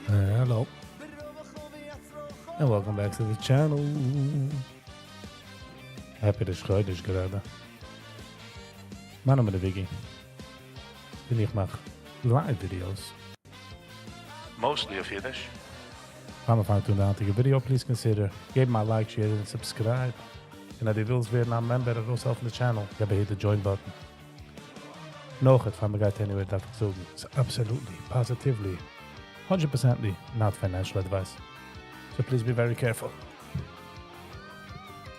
Hello. And welcome back to the channel. Happy to schrijven gerade. Mein Name ist Viggy. Und ich mache Live-Videos. Mostly of Yiddish. Gaan we vaak doen een video. Please consider give my like, share and subscribe. En dat je wilt weer een member of yourself in the channel. Je hebt hier de join button. Nog het van me gaat anywhere dat ik zoeken. It's absolutely, positively, 100% not financial advice. So please be very careful.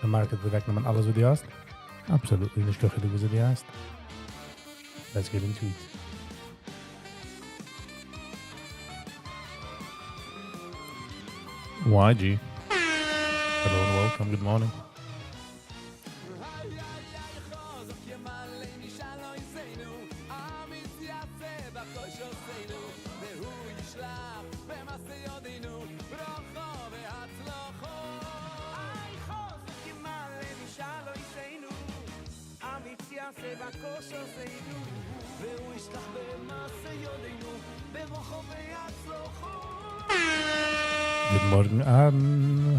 De market bewerkt naar alles wat je hast. Absolutely niet goed wat je hast. Let's get into it. YG. Hello and welcome, good morning. Good morning,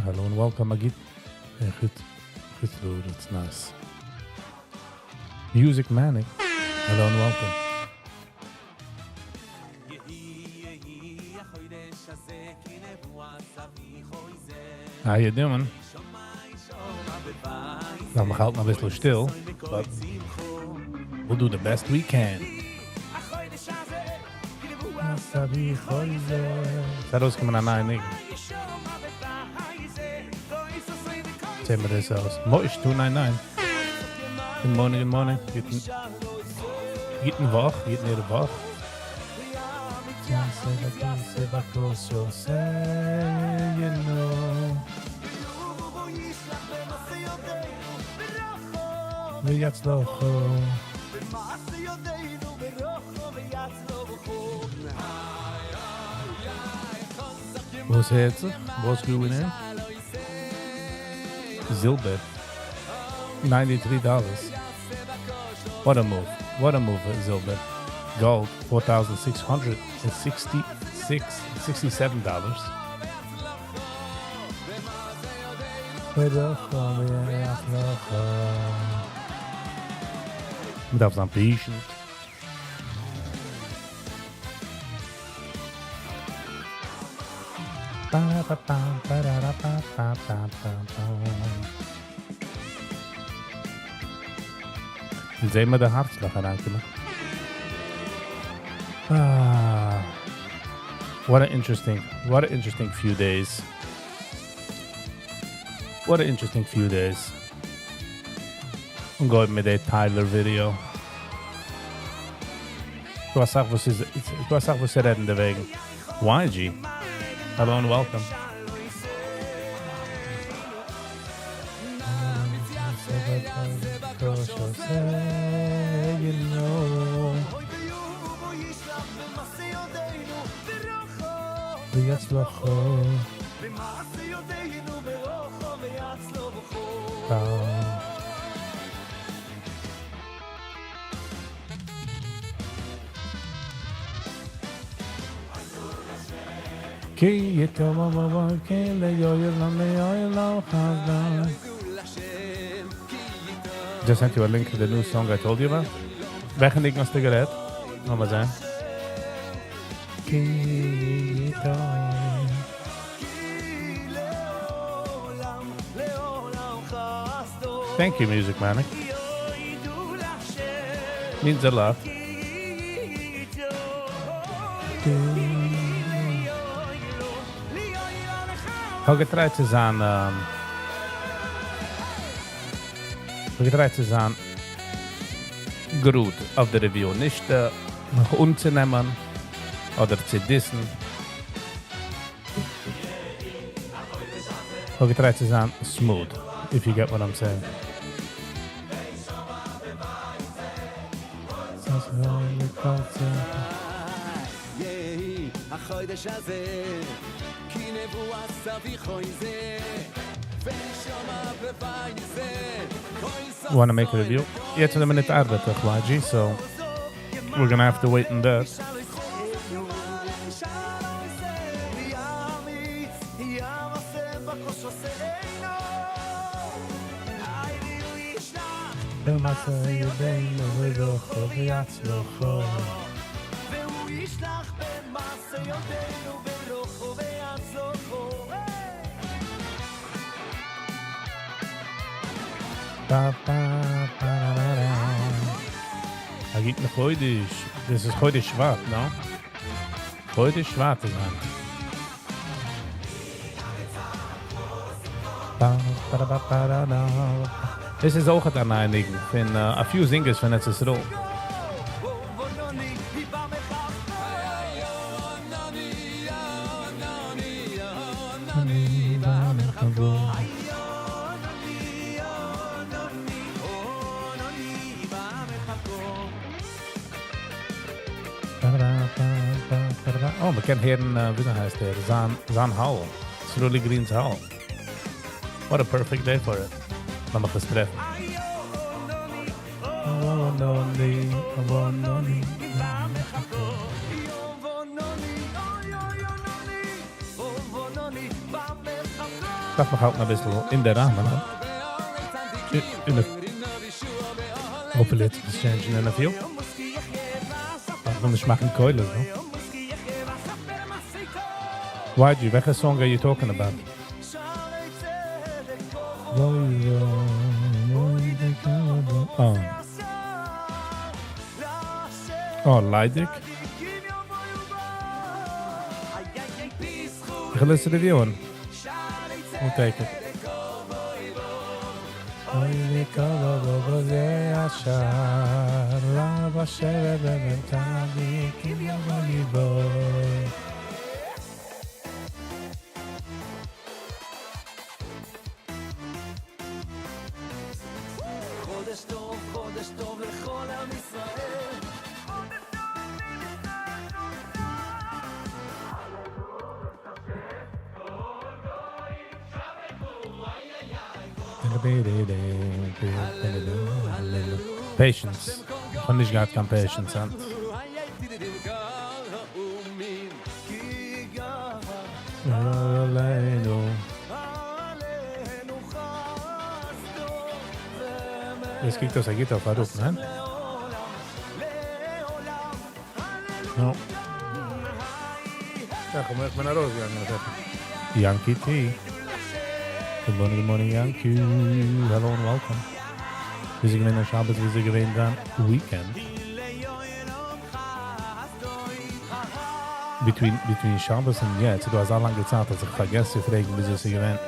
hello and welcome, Agit. Good, it's nice. Music Manic, hello and welcome. How you doing? Nou, mijn geld nog best wel stil, but we'll do the best we can. That was coming aan 9. Zeg maar dit zelfs. Mooi, 299. Good morning, good morning. Gitten wach, gitten hier wach. What's het? What's going on? Zilber. $93. What a move. What a move, Zilber. Gold, $4,667. Moet even zijn patient. Zeg maar de hartslag aanraken. What an interesting few days. What an interesting few days. I'm going with a Tyler video. Ik was zag voor ze redden de wegen. YG. Hello and welcome. Just sent you a link to the new song I told you about. Weg en ik nog sigaret. Wat maar zijn. Thank you, Music Manic. Means a lot. How getreid is aan Groot auf der Review, nicht unzunehmen oder zu dissen. How getreid is aan smooth, if you get what I'm saying. Want to make a review? Jetzt haben wir nicht Arbeit, YG, so we're gonna have to wait on that. במעשה ידינו ברוחו ויצלוחו והוא ישלח במעשה ידינו ברוחו ויצלוחו Agit noch Yiddish. Das ist heute schwarz, no? Heute schwarz ist man. Das ist auch eine Einigung. Wenn a few singers von jetzt ist roh. Oh, wir kennen hier wie heißt der? Zan Howell. Surly Green's Howell. What a perfect day for it. Dan mag het treffen. Dat mag ook nog best wel in de ramen. In de hopelijk change in de veel. Dan is maken keulen, no? YG, welke song are you talking about? Oh, Leidik. Ik ga luisteren to the one. We'll take it. חודש טוב לכל עם ישראל Patience. Van nicht gehabt kein Patience, huh? Jetzt kriegt das Gitarre verrückt, ne? No. Ja, kom even naar Roos gegangen. Yankee T. Good morning, Yankee. Hello and welcome. Wir sind gewähnt an Shabbos, wir sind gewähnt an Weekend. Between Shabbos and jetzt, du hast so lange Zeit, dass ich vergesse zu fragen, wie sie gewähnt.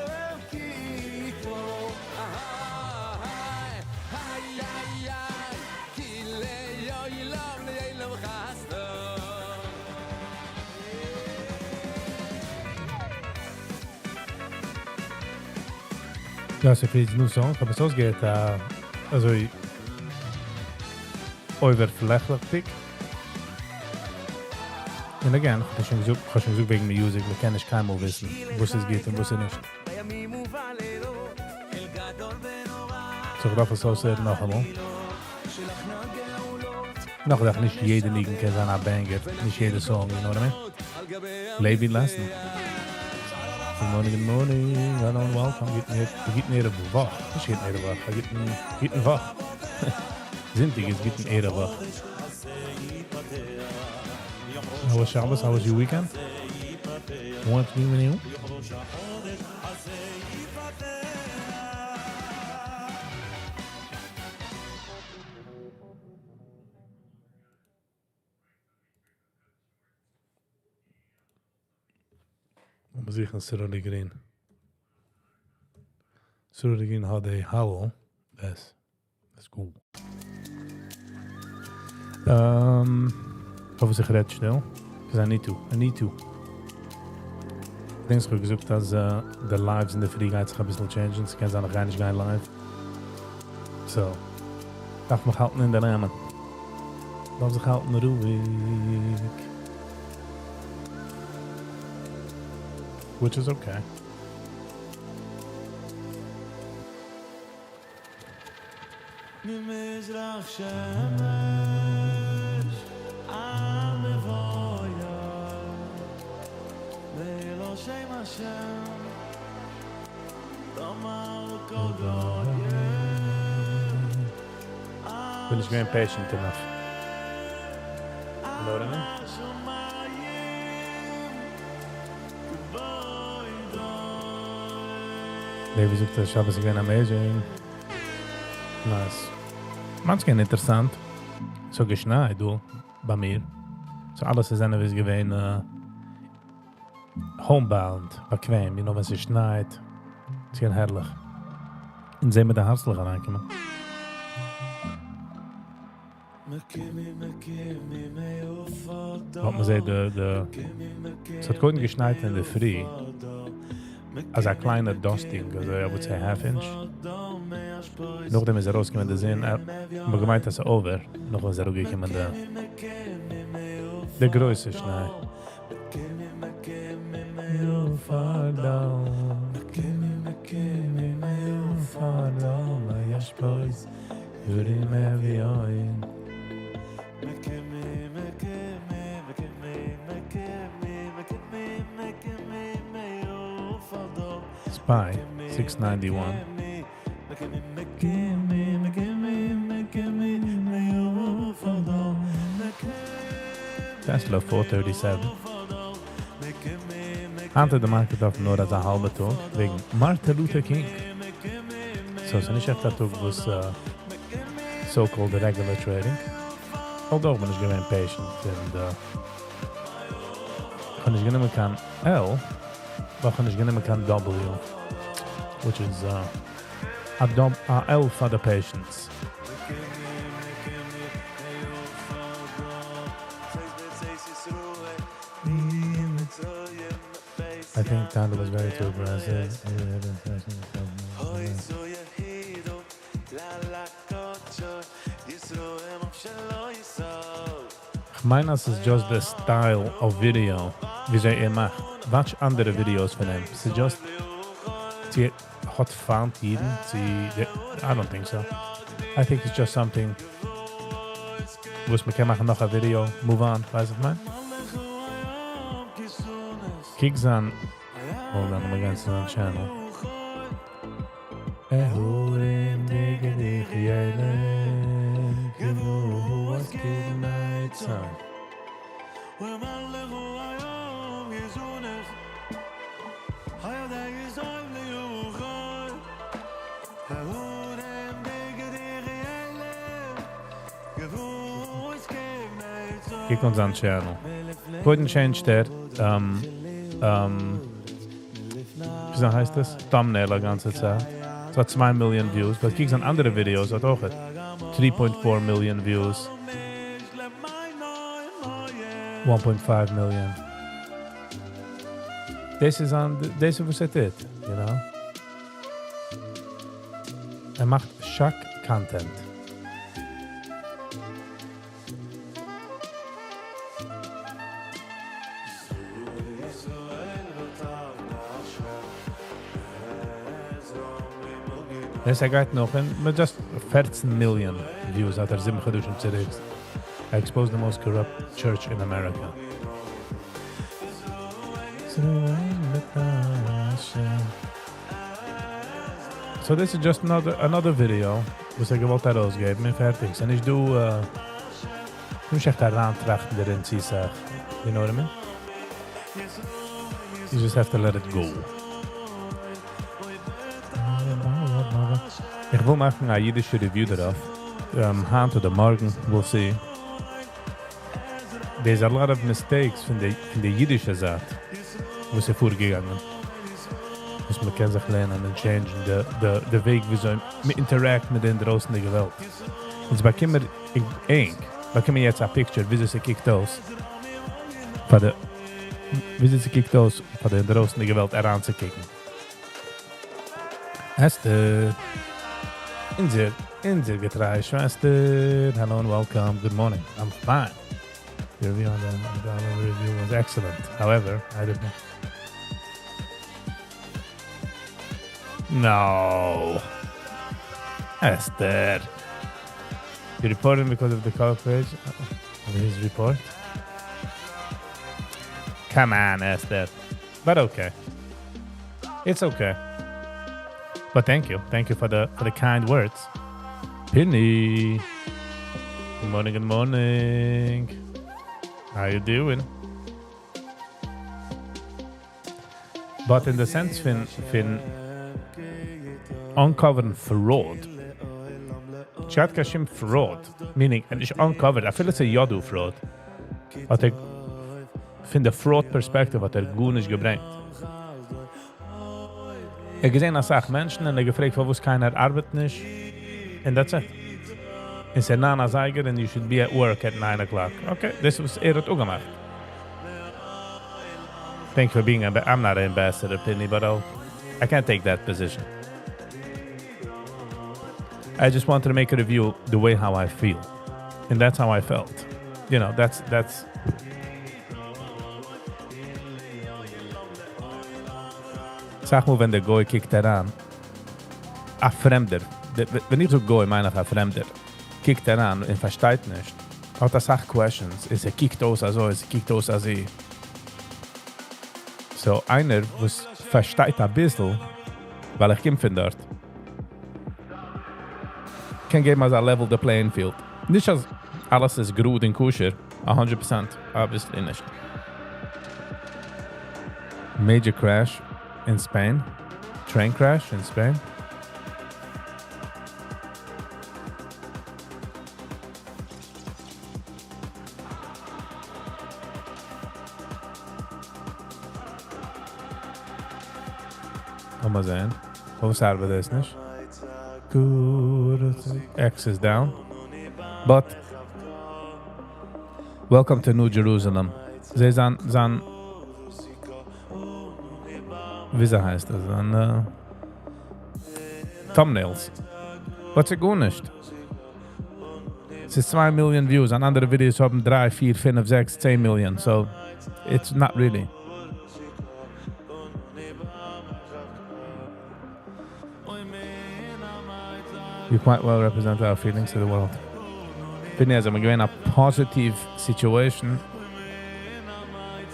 Ja, so viel nur Song, aber so geht also overflächlich. Und again, ich habe schon gesagt wegen Musik, wir können nicht keinmal wissen, was es geht und was es nicht. So ich darf es so sagen noch einmal. Noch nicht jede Ligen kann sein Banger, nicht jede Song, you know what I mean? Lebe lassen. Good morning, hello and welcome. Geht nicht wach. Ich geht nicht wach. Geht wach. Zintig is geht nicht wach. How was Shabbos? How was your weekend? Want to be with you? We zeggen Surly Green. Surly Green had a howl. That's cool. Over sigaret snel. Because I need to. Ik denk dat ik gezocht dat de lives in de vrijheid zich een beetje changen. Ze kunnen nog geen live. So. Dacht me houden in de ramen. Dat zich houden ruhig. Which is okay. ממזרח שמש המבויה Bin ich gewinn patient enough. You know what I mean? Wie sucht das Shabbos gewinn amazing. Nice. Manchmal interessant. So geschneit, du, bei mir. So alles ist eine, wie es gewinn homebound, bequem. You know, wenn es schneit. Es ist herrlich. Und sehen wir den Harzlich reinkommen. Wat man sagt, es hat gut geschneit in der Früh. Als ein kleiner Dusting, also I would say half inch. Nachdem ist rausgekommen in der Sinn, man gemeint, dass over. Noch was rausgekommen in der größte Schnee. You fall down, you fall down, my yash boys, you remember you. Spy 691. Tesla 437. Hante de market auf nur als ein halber Tag wegen Martin Luther King. So es ist nicht echt der Tag, was so-called regular trading. Although man ist gewinn patient und kann ich genommen kann L, aber kann ich genommen kann W, which is a L for the patients. I think Tanda was very too aggressive. Ich meine, es ist just the style of video, wie sie macht. Watch andere Videos von ihm. Es ist just, sie hat found jeden, I don't think so. I think it's just something, wo es mir kann machen noch ein Video, move on, weiß ich mein? Kicks on, hold on, I'm against the channel. Ehurim digedich yelem, kivu was kidnight son. Kick uns an channel. Couldn't change that. Wie heißt das? Thumbnail die ganze Zeit. Es hat 2 Millionen Views. Weil kiekst an andere Videos, hat auch 3.4 Millionen Views. 1.5 Million. This is was it, you know? Macht Schack Content. Das geht noch mit just 14 Million Views hat 7 geduschen zurück. I exposed the most corrupt church in America. So this is just another video, was gewollt herausgeben, mir fertig. Und ich nicht echt daran trachten, der in sich sagt. You know what I mean? You just have to let it go. Ich will machen eine jiddische Review darauf. Hand oder morgen, we'll see. There's a lot of mistakes von der jiddische Saat, wo sie vorgegangen. Dus man kann sich lernen und changen, der Weg, wie so interact mit den draußen der Welt. Jetzt bekommen wir jetzt ein Picture, wie sie kickt aus, von den draußen der Welt heranzukicken. Esther, in der Getreide, Schwester, hello and welcome, good morning, I'm fine. The review on the review was excellent, however, I didn't know. No. Esther. You reported because of the cover page of his report? Come on, Esther. But okay. It's okay. But thank you for the kind words. Penny. Good morning. How you doing? But in the sense fin uncovering fraud. Chat kashim fraud. Meaning, and it's uncovered. I feel it's a yadu fraud. But I find the fraud perspective hat gut nicht gebringt. Gesehen als sag Menschen und gefragt, wo keiner arbeitet nicht. And that's it. And said, Nana Zeiger, and you should be at work at 9 o'clock. Okay, this was hat auch gemacht. Thank you for being I'm not an ambassador, Penny, but I can't take that position. I just wanted to make a review the way how I feel. And that's how I felt. You know, that's Sag mal, wenn der Goy kickt heran, a Fremder, wenn ich so Goy meine ich a Fremder, kickt heran und versteht nicht, hat sag questions, ist kickt aus also, ist kickt aus als ich. So, einer, was versteht ein bisschen, weil ich komme von dort, kann geben als a level the playing field. Nicht als alles ist gut in Kusher, 100%, obviously nicht. Major crash in Spain. Train crash in Spain. Mal sehen. Was arbeitet es nicht? Good. X is down. But welcome to New Jerusalem. Sie sind wie heißt das? Thumbnails. Was ist gut nicht? Es ist 2 Millionen Views. An andere Videos haben 3, 4, 5, 6, 10 Millionen. So, it's not really. You quite well represent our feelings to the world. Finny, as I'm going a positive situation,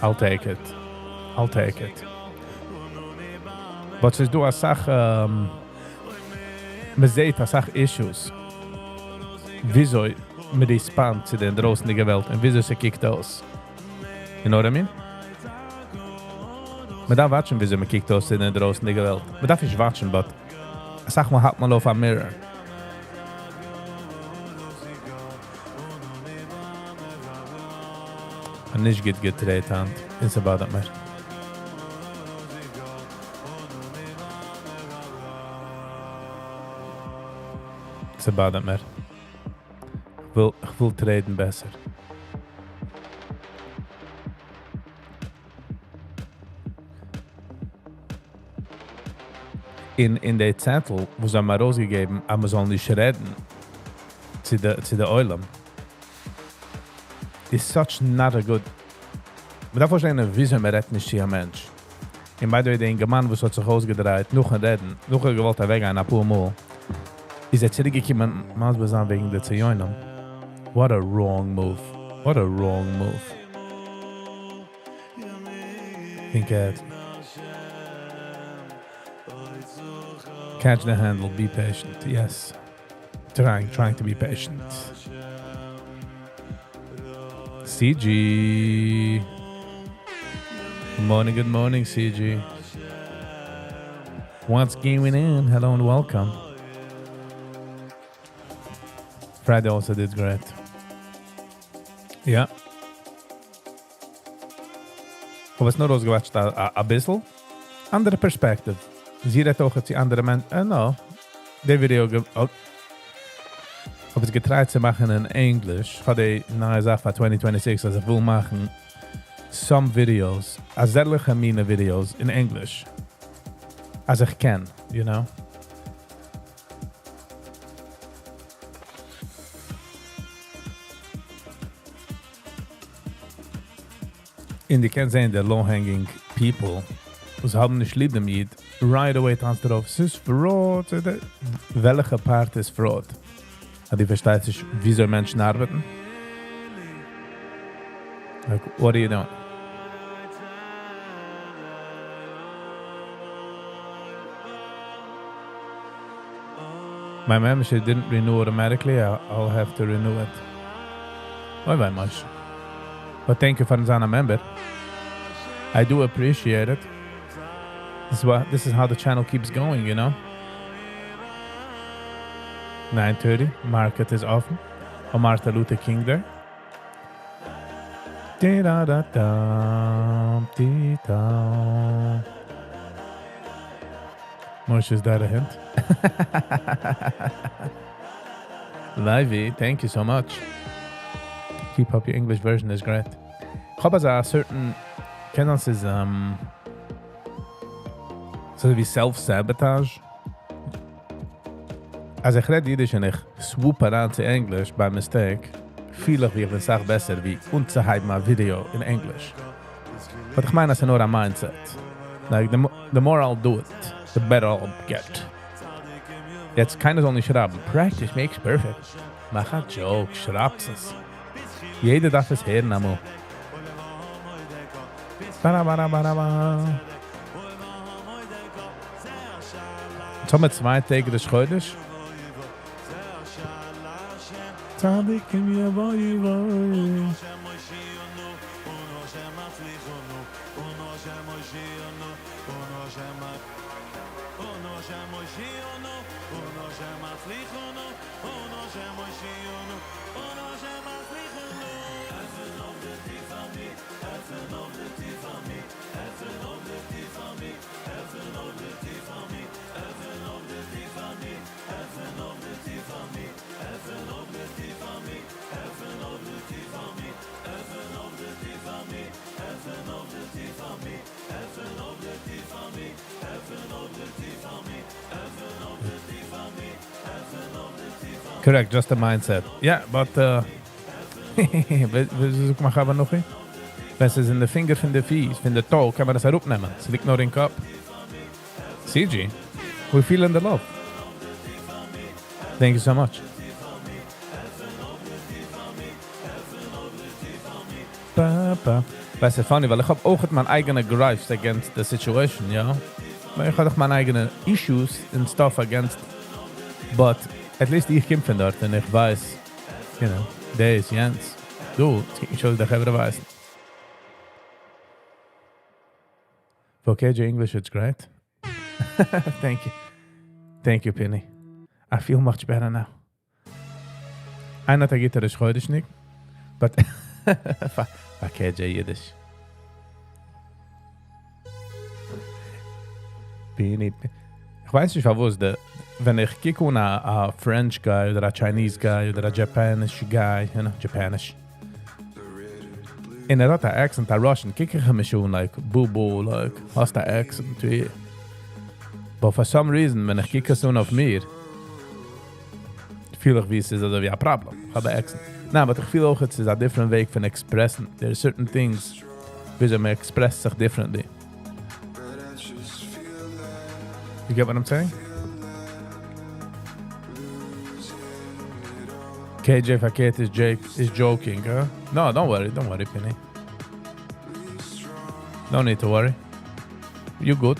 I'll take it. But since du hast man sieht issues. Wieso mit die Span zu den draußen in der Welt und wieso sie kickt aus? You know what I mean? Man darf watchen, wieso man kickt aus in den draußen in der Welt. Man darf nicht watchen, but sag mal, halt mal auf ein Mirror. Und nicht geht gedreht, Hand. It's about that, man. It's about that, man. Ich will treten besser. In der Zettel, wo sie mir rausgegeben, haben wir soll nicht reden zu der Eulen. It's such not a good... Man darf verstehen, wieso man redet nicht zu einem Mensch. Und bei der Mann, der sich ausgedreht, noch ein Reden, noch ein gewollt weggehen, ein paar Mal, ist zurückgekommen, man wegen der Zioinen. What a wrong move. Think it. Catch the handle, be patient. Yes. Trying to be patient. CG. Good morning, CG. What's going on? Hello and welcome. Friday also did great. Ja. Ich habe es nur ausgewatcht, ein bisschen. Andere Perspektive. Sie redet auch die andere Menschen. No. Der Video... Ich habe es getraut zu machen in Englisch. Ich habe die neue Sache für 2026, also ich will machen some videos, azerliche meine Videos in Englisch. Als ich kann, you know? In die kann sehen, der low-hanging people, was haben nicht lieb damit, right away tanzt darauf, es ist Fraud. Welche Part ist Fraud? Die versteht sich, wie soll Menschen arbeiten? Like, what are you doing? My membership didn't renew automatically. I'll have to renew it. Not very much. But thank you for being a member. I do appreciate it. This is how the channel keeps going, you know. 9:30. Market is open. On Martin Luther King Day. Moshe, is that a hint? Livey, thank you so much. Keep up, your English version is great. Ich habe a certain kennis is so wie self-sabotage. Als ich rede Yiddish und ich swoop an zu Englisch by mistake, fühle ich, wie ich sage besser, wie unzuhalten mal Video in Englisch. But ich meine, das ist nur ein Mindset. Like, the more I'll do it, the better I'll get. Jetzt keiner soll nicht schrauben. Practice makes perfect. Mach ein Joke, schraubt es. Jeder darf es hören einmal. So mit 2 Tage des Schreuders. Tzadik im Yavoy Voy. Correct, just a mindset. Yeah, but we zoeken maar gaan nog in. Wenn es in de Finger von de Fies, von de Toe, kann man das herupnehmen. Es liegt nur in Kopf. CG, we feeling the love. Thank you so much. Weißt du, funny, weil ich hab auch mein eigene gripes against the situation, ja. Maar ich hab doch meine eigene issues and stuff against. But at least ich komme von dort und ich weiß, you know, der ist Jens. Du, ich soll dich ever weisen. For KJ English, it's great. Thank you. Thank you, Penny. I feel much better now. Einer der Gitarre ist heute nicht, but for KJ Yiddish. Penny. Ich weiß nicht, was wenn ich kicke a French guy oder a Chinese guy oder a Japanish guy, you know, Japanish. In hat a accent, a Russian, kicke ich mich schon, like, boo-boo, like, hast a accent, wie. But for some reason, wenn ich kicke so auf mir, fühle ich, wie es ist, also wie ein Problem. Ich habe ein accent. Nein, aber ich fühle auch, es ist a different Weg von expressen. There are certain things, wie man expresst sich differently. You get what I'm saying? KJ Faket is joking, huh? No, don't worry, Penny. No need to worry. You good.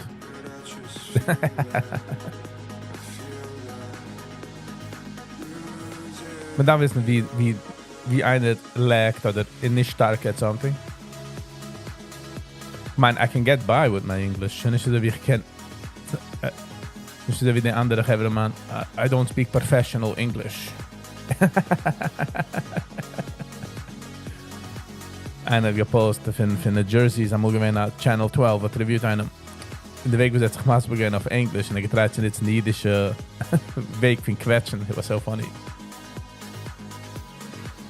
Men dann wissen, wie einer lagt oder nicht stark at something. Ich meine, I can get by with my English. Nicht so, wie ich kann. Nicht so, wie die andere Geber, man. I don't speak professional English. Einer gepostet von den Jerseys am Morgen auf Channel 12, was reviewt einem. In der Weg was sich maß beginnen auf Englisch und er getreibt sind jetzt ein jiddischer Weg von Quetschen. It was so funny.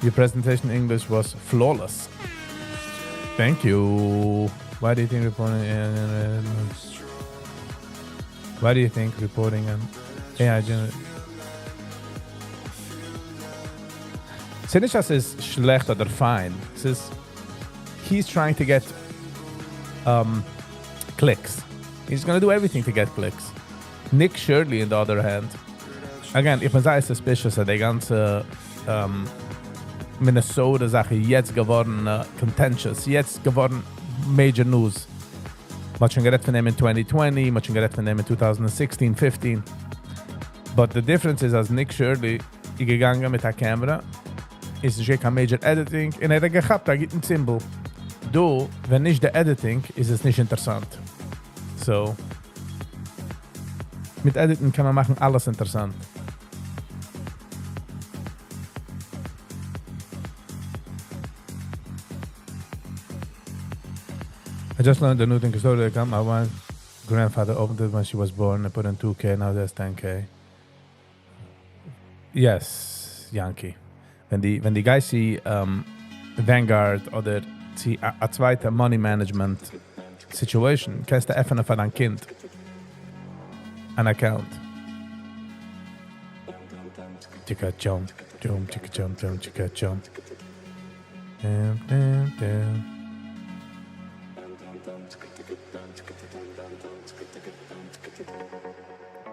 Your presentation in English was flawless. Thank you. Why do you think reporting an AI generated? Es ist nicht, dass es schlecht oder fein. Es ist, he's trying to get clicks. He's going to do everything to get clicks. Nick Shirley, on the other hand, again, ich bin sehr suspicious, dass die ganze Minnesota-Sache jetzt geworden contentious, jetzt geworden major news. Man hat schon geredet von dem in 2020, man hat schon geredet von dem in 2016, 15. But the difference is, als Nick Shirley gegangen mit der Kamera, ist nicht kein Major Editing, und gehabt, da gibt ein Symbol. Du, wenn nicht der Editing, ist es nicht interessant. So, mit Editen kann man machen alles interessant. I just learned a new thing because my grandfather opened it when she was born. I put in 2K, now there's 10K. Yes, Yankee. Wenn die Guys see Vanguard oder see a zweite Money Management Situation, kannst du öffnen für dein Kind an Account. Chicka jump, jump, chicka jump, jump, chicka jump. Dum, dum, dum.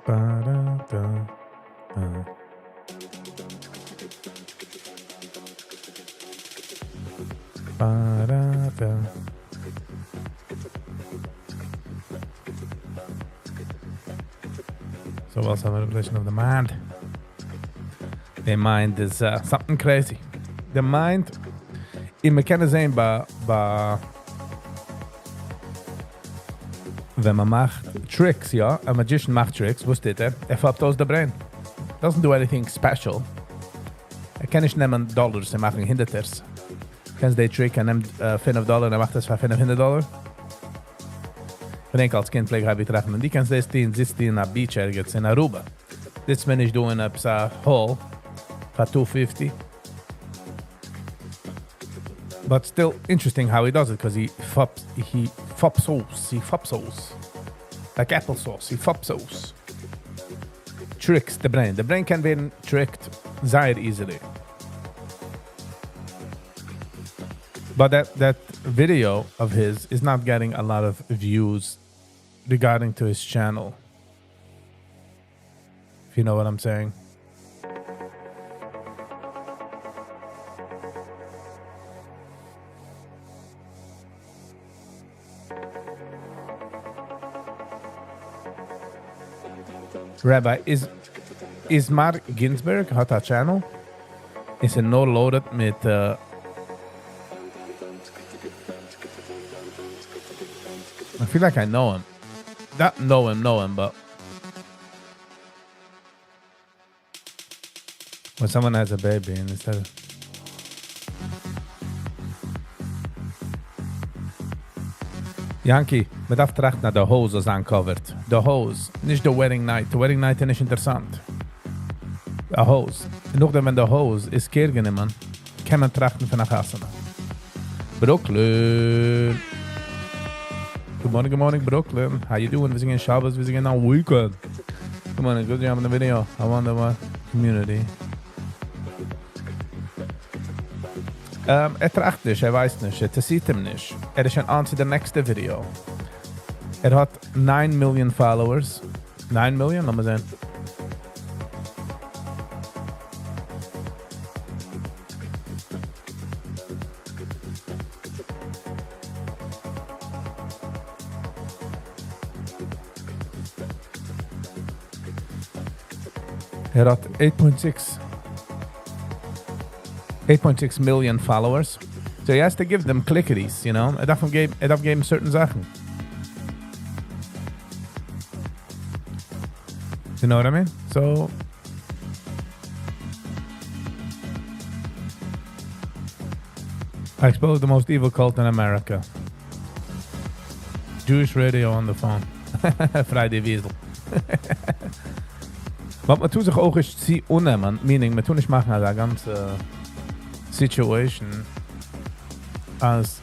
Ba-da-da. Ba-da-da. So what's the manipulation of the mind? The mind is something crazy. The mind, we can sehen wenn man macht Tricks, ja, a magician macht Tricks, wusstet ihr? Fappt aus der Brain. Doesn't do anything special. Kann nicht nehmen Dollars, machen Hinderters. Kennst den Trick, nimmt $5 und macht das für $500? Ich denke, als Kind pflege ich rechnen. Die kannst das tun, sitzt in einer Beach ergens in Aruba. Das bin ich doing up a hole for $250. But still interesting how he does it, because he fopsos. Like applesauce, he fopsos. Tricks the brain. The brain can be tricked very easily. But that video of his is not getting a lot of views regarding to his channel. If you know what I'm saying. Rabbi, is Mark Ginsberg hat a channel? Is it no loaded mit I feel like I know him. Not know him, but when someone has a baby and instead of Yankee, man darf trachten nach der Hose, was uncovered. The hose, nicht the wedding night. The wedding night ist nicht interessant. A hose. Noch wenn der Hose ist kehrgenommen, kann man trachten für nach Hasana. Brooklyn. Good morning, Brooklyn. How you doing? Visiting Shabbos, visiting on weekend. Good morning, good job on the video. I wonder what community. Tracht nicht, weiß nicht, sieht ihm nicht. Ist schon on to the next video. Hat 9 million followers. 9 million? Lass mal sehen. Hat 8.6 million followers. So he has to give them clickities, you know. Darf geben certain Sachen. You know what I mean? So I expose the most evil cult in America. Jewish radio on the phone. Friday Wiesel. Was man tut sich auch ist sie unnehmen, meaning man tut nicht machen eine ganze Situation, als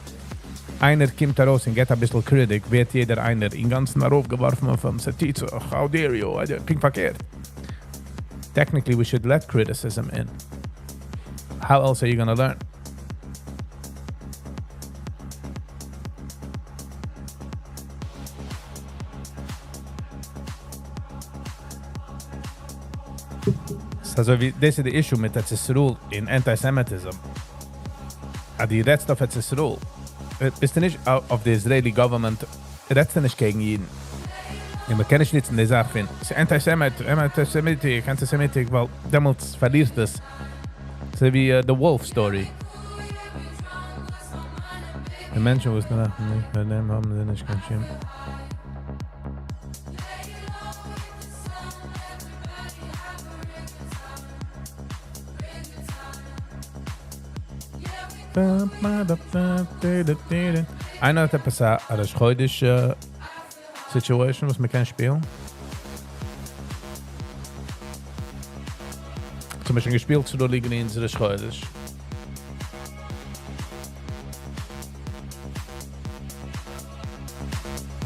einer kommt raus und geht ein bisschen Kritik, wird jeder einer in ganzen darauf geworfen vom Satitzo, how dare you, klingt verkehrt. Technically we should let criticism in. How else are you gonna learn? Also this is the issue mit der Zisrul in Antisemitism. Die redest auf der Zisrul. Bist du nicht auf the Israeli government, redest du nicht gegen jeden. Ja, man kann nicht in der Sache finden. Es ist Antisemitic, weil damals verliert es. So wie The Wolf Story. Die Menschen wussten nicht, bei dem haben sie nicht kein Schirm. Einer hat etwas an der schreudische Situation, was wir können spielen. Zum Beispiel gespielt zu der Liga in der Schreidisch.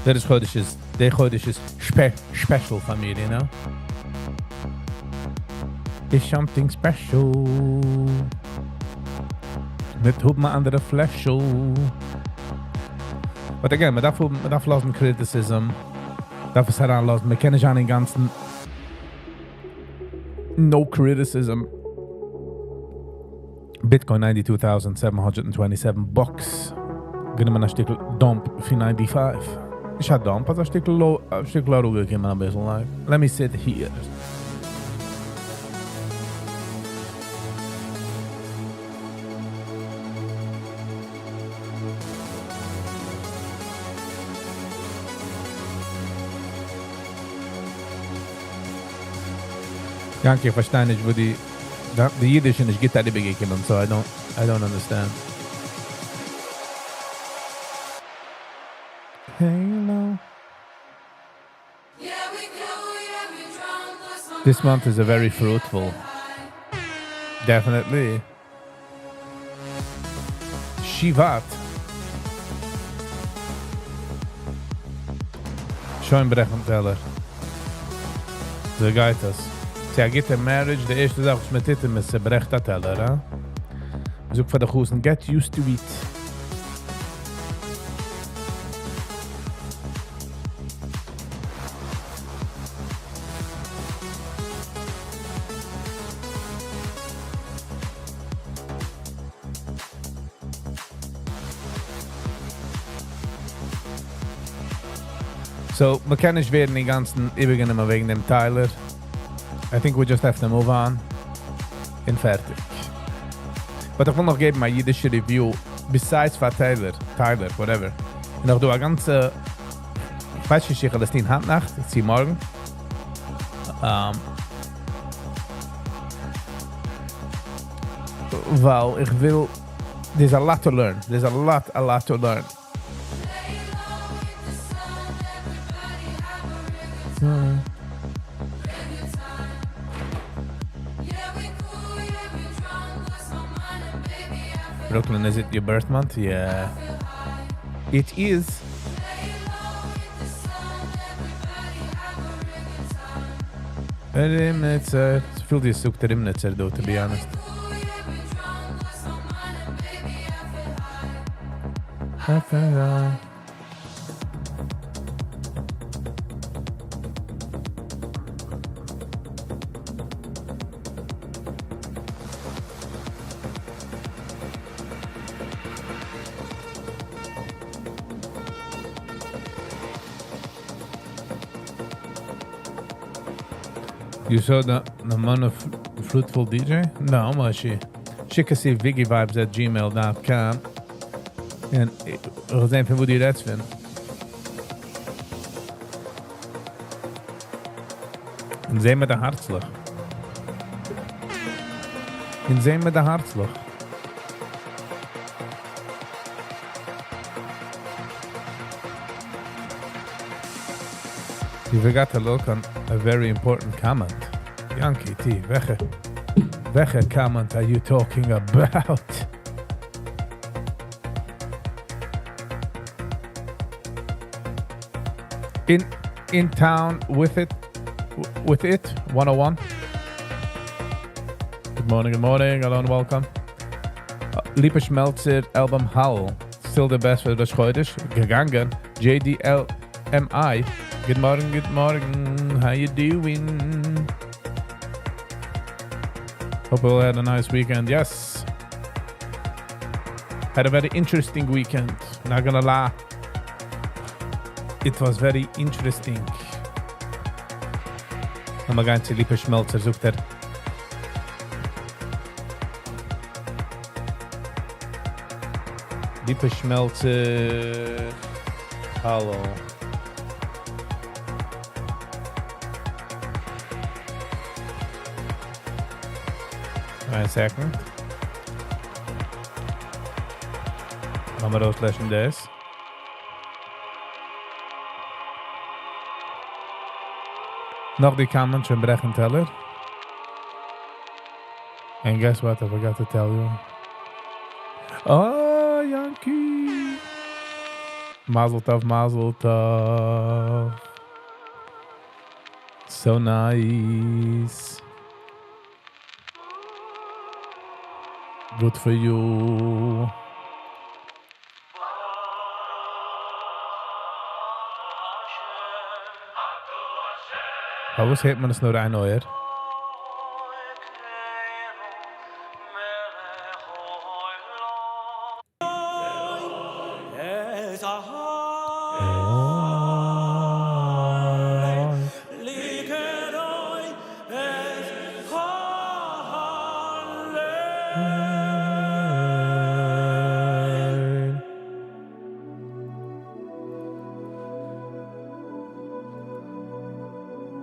Der Schreidisch ist special von mir, you know? It's something special. Mit hoben andere Flasche. But again, man darf lassen Criticism. Darf es heranlassen. Man kann nicht an den ganzen no criticism. Bitcoin 92,727 bucks. Gönn man ein Stück Dump für 95. Ich hatte Dump, also ein Stück low gekommen ein bisschen. Like. Let me sit here. Danke, ich verstehe nicht, wo die Yiddish nicht Gitarre begekommen, so I don't understand. Hello. This month is a very fruitful. Definitely. Shivat. Schön brechen Teller. So geht das. Sie geht in Marriage, die erste Sache, was mit Titten ist, sie brecht der Teller, ja? Zoek voor de goezen, get used to it. So, man kann nicht werden den ganzen Übrigen immer wegen dem Tyler. I think we just have to move on. Und fertig. Aber ich will noch geben ein jiddische Review. Besides for Tyler, whatever. Und auch du eine ganze... Ich weiß nicht, ich habe das in Handnacht. Ich ziehe morgen. Weil ich will... There's a lot to learn. There's a lot to learn. Brooklyn, is it your birth month? Yeah. It is. Rimnitzer. It's viel die sucht der Rimnitzer, though, to be honest. You saw the man of fruitful DJ? No, maar she can see viggivibes at gmail.com. En we zijn van hoe die dat vindt. En zijn met de hartslag. You forgot to look on a very important comment. Yankee T, welche comment are you talking about? In town with it 101. Good morning, hello and welcome. Lieber Schmelzer album Howl, still the best for the Schreuders. Gegangen, JDLMI. Good morning, how you doing? Hope you all had a nice weekend. Yes. Had a very interesting weekend. Not gonna lie. It was very interesting. Aber ganz liebe Schmelzer sucht er. Liebe Schmelzer. Hallo. One second. Gaan we auslöschen das. Noch die Kamen schon brechen Teller. And guess what? I forgot to tell you. Oh, Yankee. Mazel tov, mazel tov. So nice. Good for you. Warum hört man es nur ein Euer?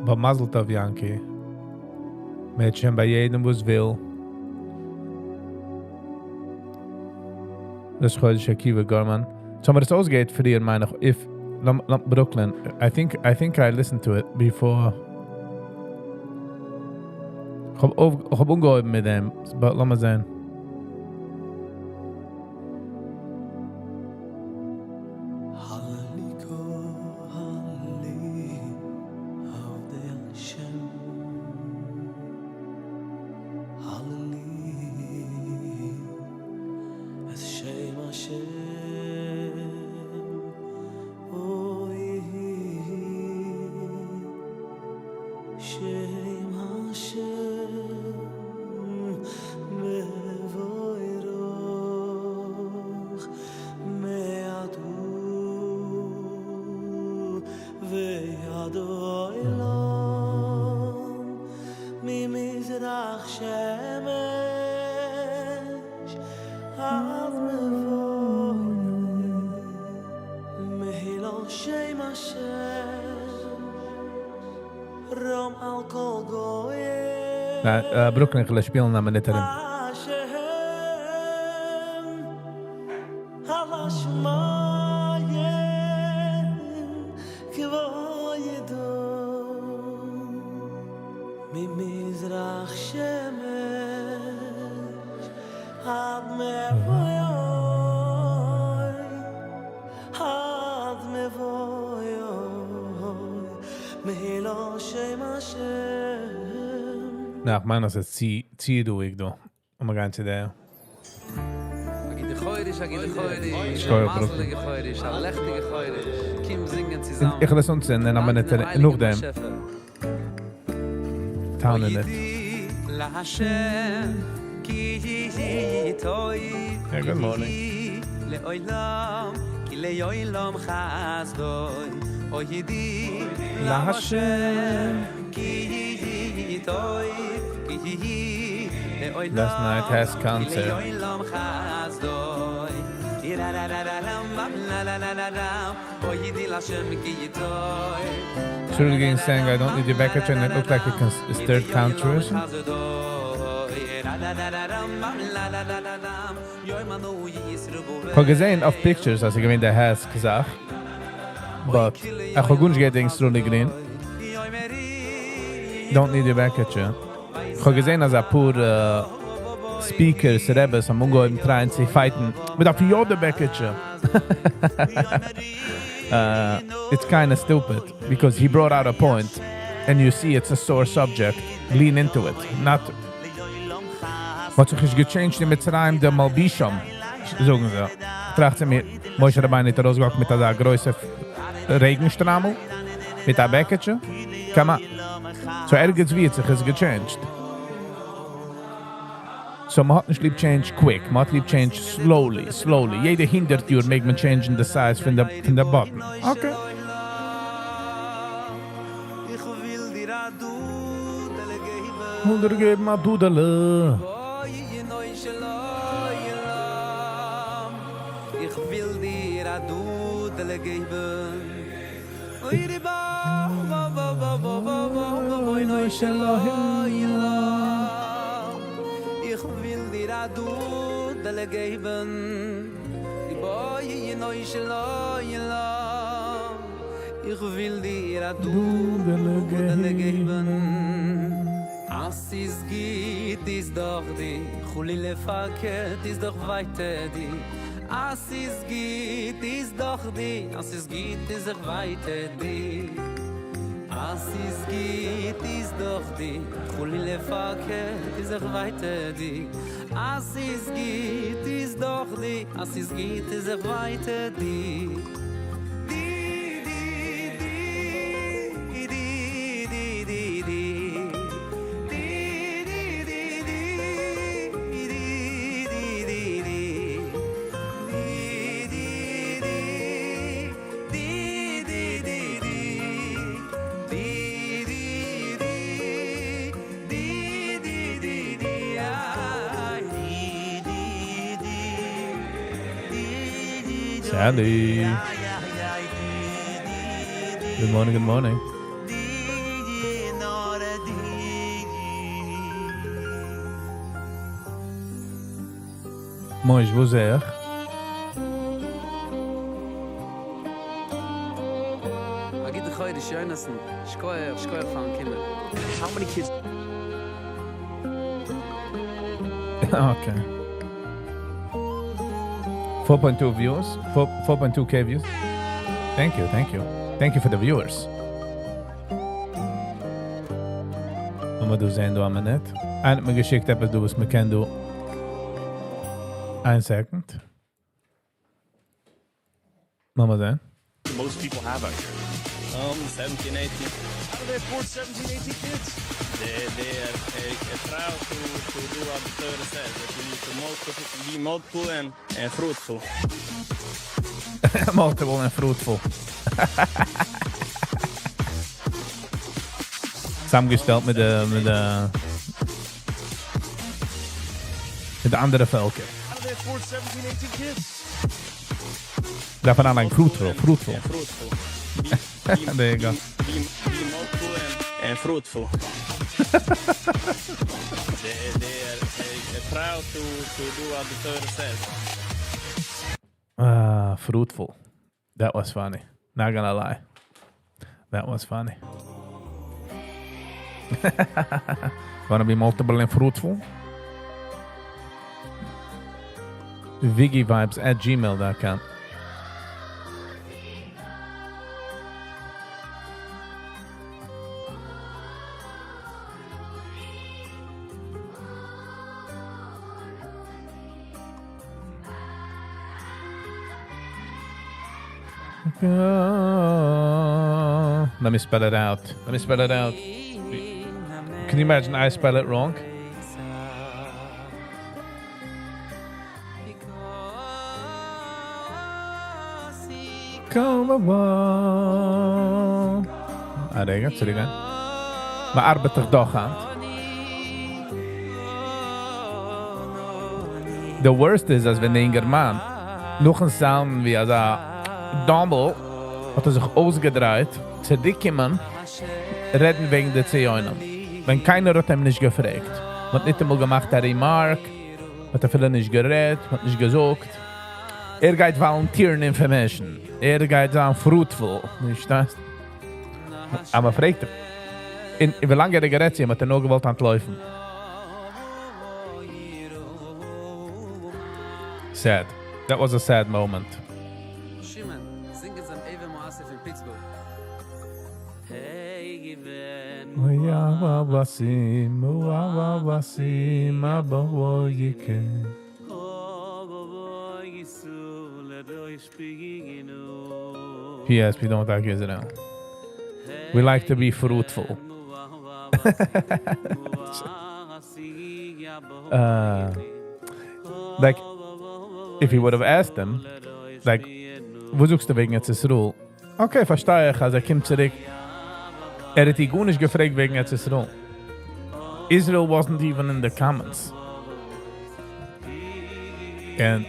Aber Mazel tov, Yankee. Mädchen bei jedem, was will. Das ist heute Shakiva Gorman. So, aber das ausgeht für dir, meine ich, if Brooklyn, I think I listened to it before. Ich hab umgehoben mit dem, aber lass mal sehen. Brooklyn gleich spielen na mit drin. Nou, meiner ist zieh du ich do. Um gaan zu der. Agide Khoirish, lechtige Khoirish. Kim singen zusammen. Ich lass uns sehen, aber nicht noch dem. Town in it. La Hashem, ki toy. Yeah, good morning. Le oilam, ki le oilam chazdoy. Oyidi La Hashem, ki toy. Last night has concert. Shrugging saying I don't need your back and it looked like it's third counterism. Ich habe gesehen auf Pictures, als ich gewinnt der Has gesagt. But ich habe gut getting strolling green. Don't need your back at you. Ich habe gesehen, als pur speakers, Rebbes, am Ungo trying to fighten with a few other backage. It's kind of stupid because he brought out a point and you see it's a sore subject. Lean into it. Not what sich gechanged in Mitzrayim der Malbisham. Sagen sie. Fragt sie mir, Moshe Rabbeinu nicht rausgegangen mit der größeren Regenstrammel? Mit der backage? Kann man. So ergens wird sich es gechanged. So man hat nicht lieb change quick, man hat lieb change slowly. Jede 100 Uhr make man change in the size von der button. Okay. Ich will dir Untergeben mal Dudele. Ich will dir a Dudele geben. Oy ba ich will dir a Dudele geben. Ich will dir a Dudele geben. As is geht, is doch die Chulile Faket, is doch weiter die As is geht, is doch die As is geht, is doch weiter die As is geht, is doch die Chulile Faket, is doch weiter die As is geht, is doch die As is geht, is doch weiter die Sally. Good morning, good morning. Mooi, wo zeg? Agit de goide schönesten. Schkoer van Kinder. How many kids? Okay. 4.2 views, 4.2k views. Thank you. Thank you for the viewers. Mama du sehen du am net. Einer hat mir geschickt etwas, du was mir kennt du. 1 second. Mama sehen. Most people have out here. 17, 18. How do they afford 17, 18 kids? They are proud to do what the Torah says, that you need to be multiple and fruitful. Multiple and fruitful. Samengesteld met de andere velken. How do they afford 17, 18 kids? Daarvan aan fruitful. And fruitful. There you go. Be multiple and fruitful. they are proud to do what the Torah says. Fruitful. That was funny. Not gonna lie. That was funny. Wanna be multiple and fruitful? ViggyVibes@gmail.com. Let me spell it out. Can you imagine I spell it wrong? There you go. Sorry again. Maar arbeidig doorgaand. The worst is als wenn een German nog een sound wie als Dumble hat sich ausgedreht, zurückgekommen, reden wegen der Zioinen. Wenn keiner hat ihm nicht gefragt. Man hat nicht einmal gemacht, der Remark, hat viele nicht geredet, hat nicht gesagt. Geht volunteeren information. Geht sein fruitful. Nicht das? Aber fragt in wie lange er geredet hat noch gewollt anlaufen. Sad. That was a sad moment. Yes, we don't like Israel. We like to be fruitful. Like, if he would have asked him, like, wo suchst du wegen jetzt Israel? Okay, verstehe ich, also kommt zurück. Hat die gut nicht gefragt wegen jetzt Israel. Israel wasn't even in the comments. And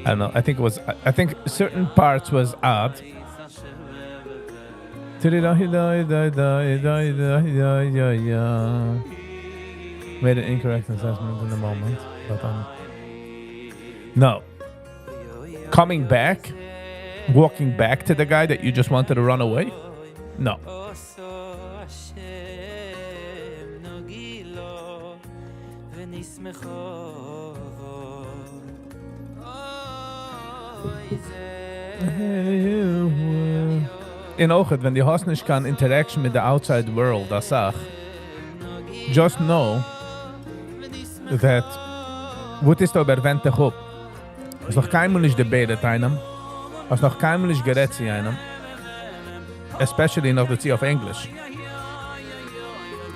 I don't know. I think certain parts was odd. Made an incorrect assessment in the moment, but no. Coming back, walking back to the guy that you just wanted to run away? No. In Ochet, wenn die hast nicht kann interaction mit der outside world, das sag, just know that what ist aber wenn dich up. Als noch keinmal nicht debated einem, als noch keinmal nicht gerät sie einem, especially noch das sie auf Englisch.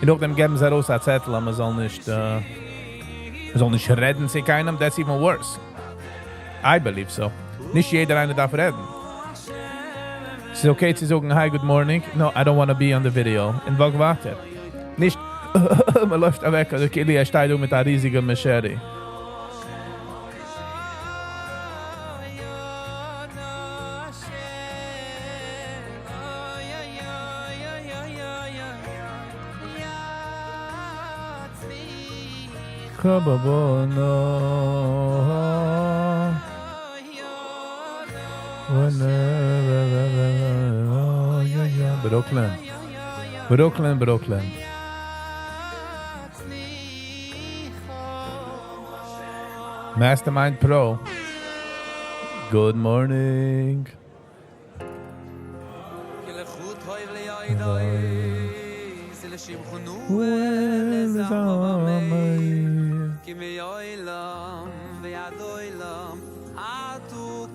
In auch dem geben sie raus als Zettel, aber man soll nicht reden sie keinem, that's even worse. I believe so. Nicht jeder eine darf reden. Es ist okay zu sagen, hi, good morning. No, I don't want to be on the video. In welch warte? Nicht, man läuft weg, also Kili, steht mit einer riesigen Maschere. Brooklyn. Mastermind Pro. Good morning.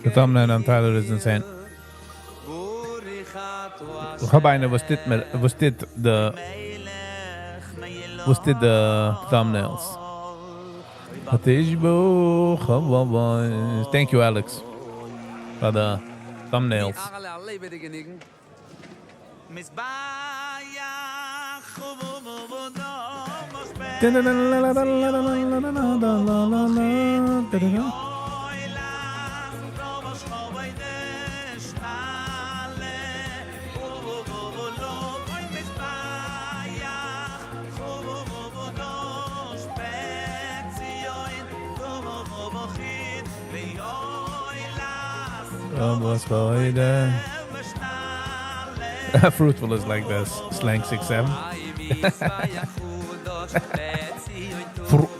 The thumbnail on Tyler is insane. Ich habe eine, was did the thumbnails? Thank you, Alex, for the thumbnails. Fruitful is like this. Slang 6-7.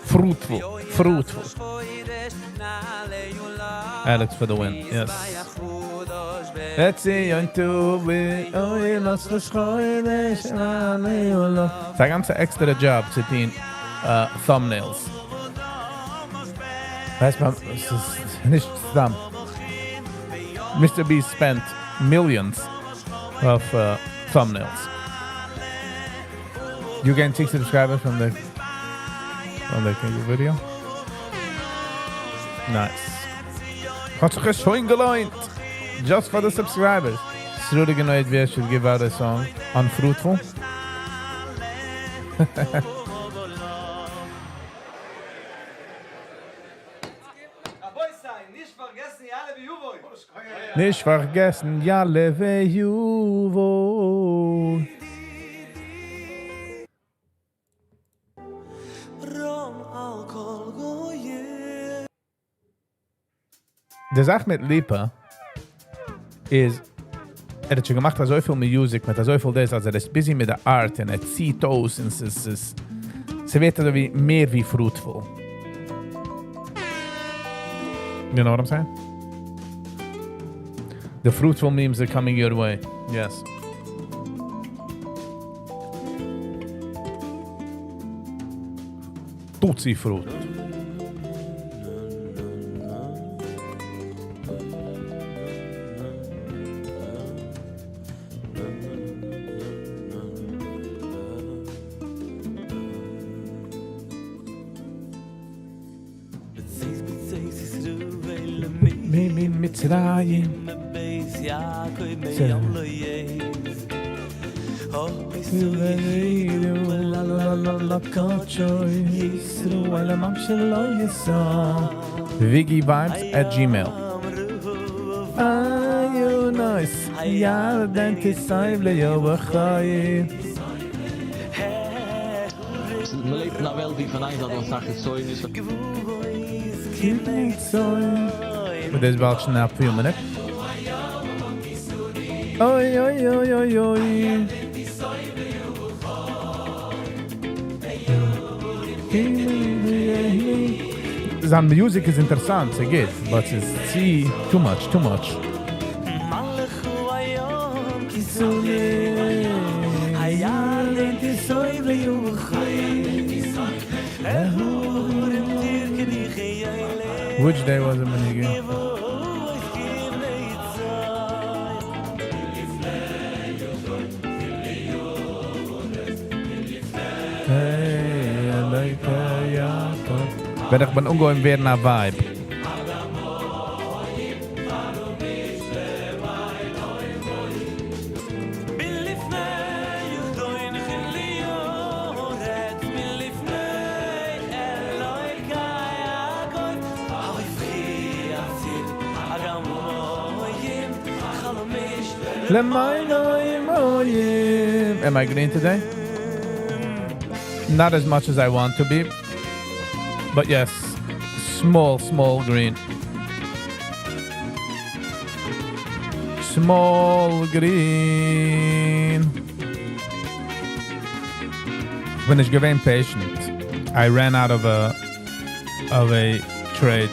Fruitful. Alex for the win. Yes. Let's see on TV. Oh, you lost the schoidish. It's a ganze extra job zu tun thumbnails. Weißt man, es ist nicht dumm. Mr. Beast spent millions of thumbnails. You gain 6 subscribers from the video. Nice. Hat sich schon gelohnt. Just for the subscribers. Srudig annoyed we should give out a song. Unfruitful. Nicht vergessen, Jalle ve Juvo. Die Sache mit Lipa ist, hat schon gemacht, so viel Musik, mit so viel das, also ist busy mit der Art und zieht aus und es wird also mehr wie fruitful. You know what I'm saying? The fruitful memes are coming your way. Yes. Tutti fruit. Mimi Mitzrayim. Viggy@gmail. You nice. Ja, dein Tisaible yo bachai. Man lebt in einer Welt, die von einer Seite sagt, es soll nicht so. But there's about a few minutes. Oi, oi, oi, oi, oi. The music is interessant, I get, but it's too much. Which day was it, Manigi? Ben ik ben ongeveer weer naar vibe. Am I green today? Not as much as I want to be, but yes, small green. Small green. When ich gewesen patient, I ran out of a trade.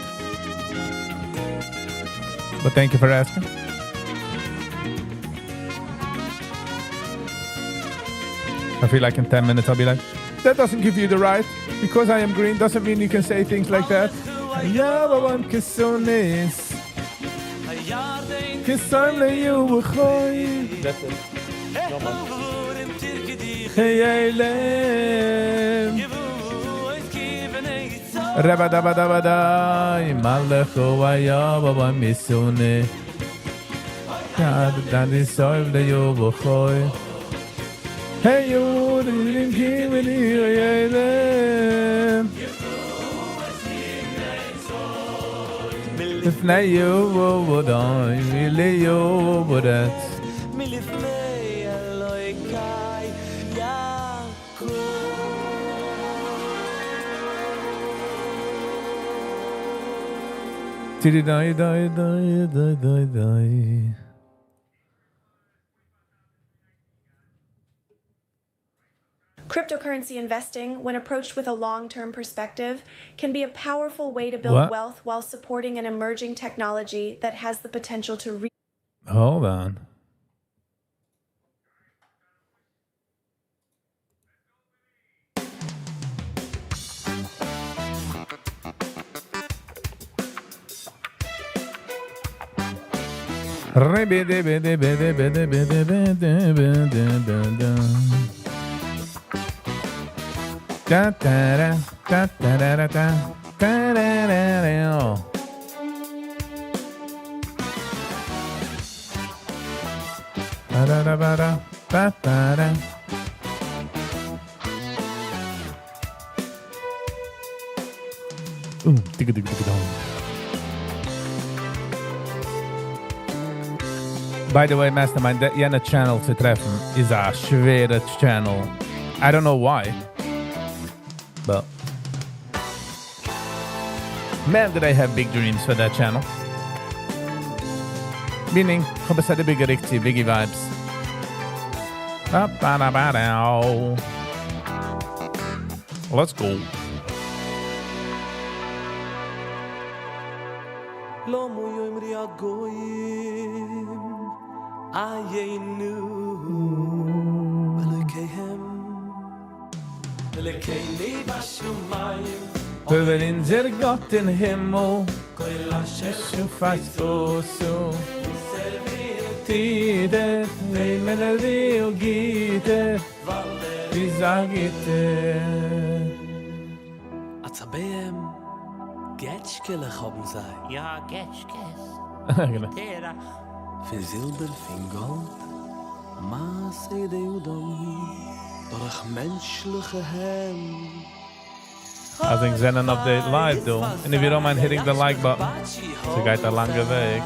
But thank you for asking. I feel like in 10 minutes I'll be like, that doesn't give you the right. Because I am green doesn't mean you can say things like that. Ja, waarom kisonis? Kisonis you b'choy. That's it. No man. Hey, Eilem. Rabadabadabadai. Malechu ayah misune. God, that is so you b'choy. Hey, you didn't give me the if not you would I really you would that die. Cryptocurrency investing, when approached with a long-term perspective, can be a powerful way to build wealth while supporting an emerging technology that has the potential to Hold on. Da da da da da da da da da da. Ba da da ba da ba ba da. Digga digga digga dong. By the way, Mastermind, that ena channel zu treffen is a schwere channel. I don't know why. But man, did I have big dreams for that channel. Meaning, ik heb de bigger richting, Viggy vibes. Let's go. Över in der Gott in Himmel, du fast so. Tide, nej melodi och gitter, vi sagte. Atzabem, Getschkele haben sei. Ja, Getschkes. Genau. Für Silber, für Gold, Maße de Udom, durch menschliche Hände. I think Zen an update live though. And if you don't mind hitting the like button, so geht der lange Weg.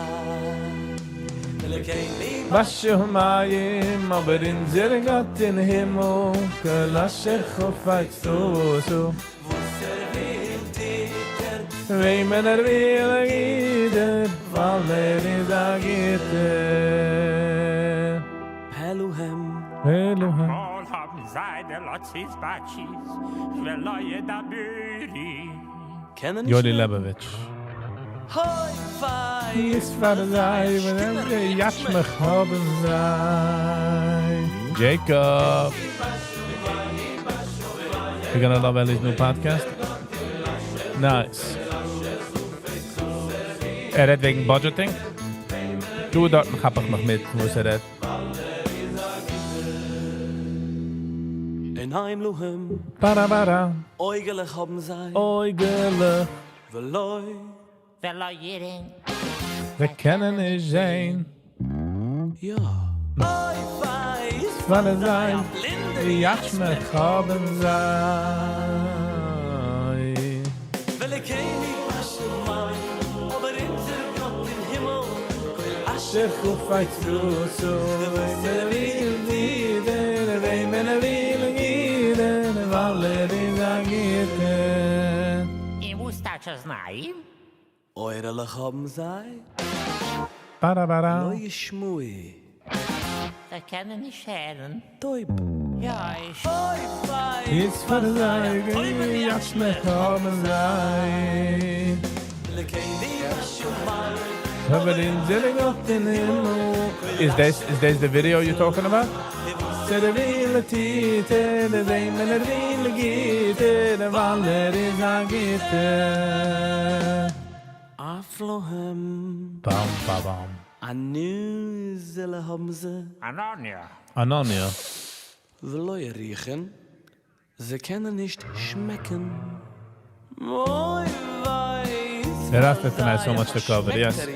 Bashumayim, aber in Zergat in Himmel, Kalashech auf Eizu. Weimen will gider, weil is a gitter. Elohim, Elohim. All haben seine Lotzis Batschis, Veloye da Büri. kennen Jody Lebovich. Hoi, fei, Is vader sei, wenn er jatsch mich haben sei. Jacob. You're gonna love Ellie's new podcast? Nice. Redt wegen Budgeting? Du, dort hab ich noch mit, muss redt. in Heimluhem, Bara. Eugelig haben sei, Oigele. Veloi, Veloyering. Wir kennen nicht sein. ja. Hoi, fei, Vader sei, jatsch mich haben sei. Welle keini asche mai, aber in der Gott im Himmel, asche Asher kufait so, men will giden, valer in agiten. In Wustachas Naim. Eurelig haben sei, Bara. Loi schmui, Wir kennen nicht Herren. Toib, Ja, ich. Hoi, fei, Is verzeigen, jatsch mich haben sei. Welle keini asche mai, Aber in Zilligot in Himmel. Is this the video you're talking about? Zere will tite, de men will giden, valer in agiten. Aflohem, Bam. Anu zelle haben sie, Anonia. Anonia. Veloi riechen, sie können nicht schmecken. Moi weiß, There has tonight so much to cover, yes.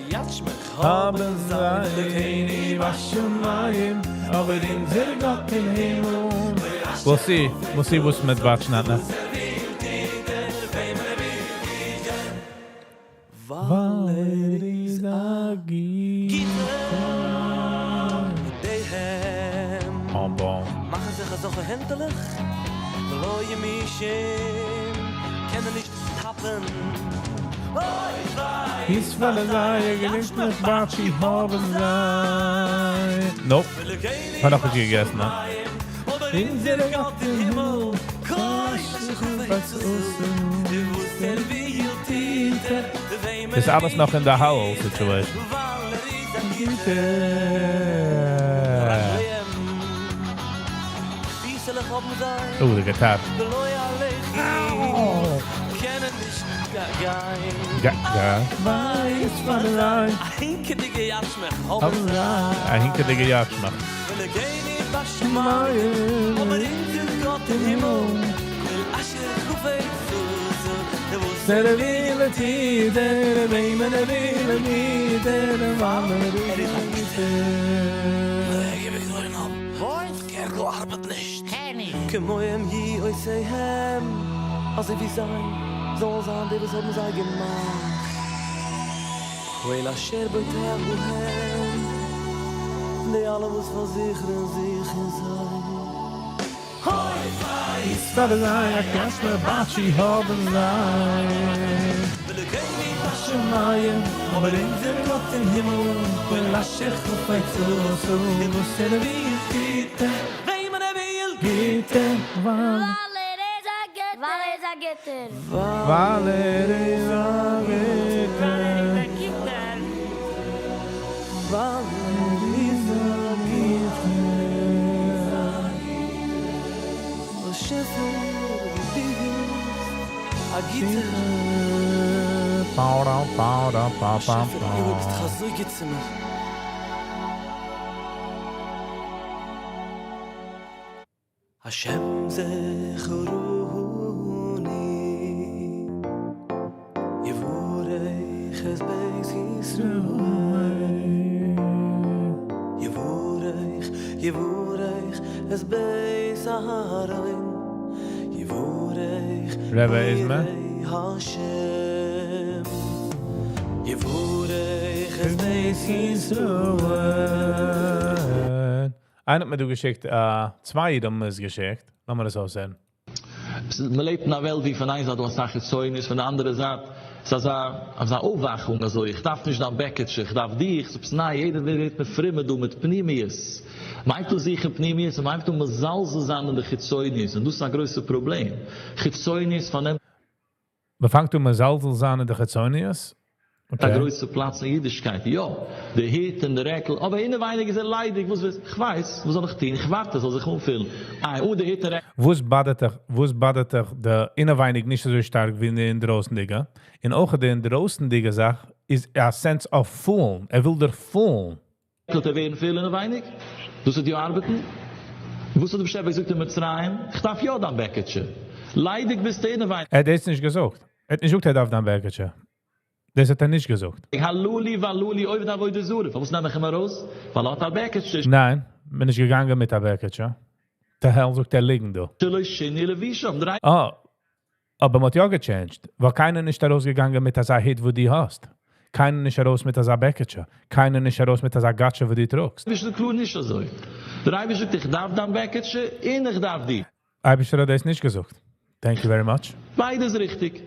Haben sei, Waschumayim, aber in Zirgat in Himmel. We'll see what's mit Batschnatna. Valerie Zagi. Bon. Machen sich so gehändelig, Veloie Mischen, kennen nicht tappen. Oi, frei, Is sei, gelingt mit Batschi haben sei. Nope. Hat noch nicht gegessen, ne? aber in der Gott im Himmel, Ist alles noch in der Howl-Situation. Oh, the guitar. Weiß von der Leid. Hinkedige Jatschmech, Ein hinkelige Jagdschmacht. aber in der Gott im Himmel, Asher Kufei Servile tide, weimen vile gide, valer Gib ich nur noch. Kerkel arbeit nicht. Kenn ich. Kemoyem hi oi say hem. Als wie sein, soll sein, der was haben sei gemacht. Weil a scherbe tag u hem. Die alle was von sich in sein. Hoi, Is dat is hij, ik kan me Batschi haben sein. Shemaim, aber in der Gott im Himmel, will Ashech auf ein so, wo serviert Gitte, Gitte, Valereza getir. Valereza Gitte, Valerisa Gitte. O Schäfer, a Gitte. Pauda. Schäfer, ihr habt so gezimmer. Hashem zechoruni Yevurech es beis Yisroel Yevurech Yevurech es beis haroin Yevurech Rebbe Isma. Hashem Yevurech es beis Yisroel. Einer hat mir geschickt, zwei haben es geschickt. Lass mal das so sehen. Man lebt in einer Welt, wie von einer Seite was sagt, so ist, von der anderen Seite, es ist eine Aufwachung, also ich darf nicht dann Bäcketje, ich darf die, ich sage, nein, jeder wird mit Fremden, mit Pneumies. Meint du sich in Pneumies, meint du mit Salze sein in der Chitzoinis, und das ist ein größtes Problem. Chitzoinis von dem... Befangt du mit Salze sein in der Chitzoinis? Der größte Platz in Jiddischkeit, ja. Der Hit und der Reckel. Aber innenweinig ist leidig, ich weiß, was soll ich tun? Ich warte, soll sich umfüllen. Der Hit und der Reckel. Wo badet er der innenweinig nicht so stark wie in der Draußendigger? In auch der Draußendigger sagt, ist a sense of foolen. Will der foolen. Er werden viel innenweinig? Du sollst die arbeiten? Wusst du beschäftigt, ich suchte mit Zeraim? Ich darf ja dann Bäcketje. Leidig bist du innenweinig. Er hat es nicht gesagt. Er hat nicht gesagt, er darf dann Bäcketje. Das hat er nicht gesagt. Halluli, oi, da wo ich das suche. Was nehme ich immer raus? Weil er hat ein Bäcketje. Nein, bin ich gegangen mit der Bäcketje. Der Hell sagt, der liegen da. Aber man hat ja gechanged. Weil keiner ist da rausgegangen mit der Hit, wo die hast. Keiner ist raus mit der Bäcketje. Keiner ist raus mit der Gatsche, wo die trugst. Bist du klar nicht so? Der Reibe sagt, ich darf dann Bäcketje, ich darf die. Habe ich das nicht gesagt. Thank you very much. Beides richtig.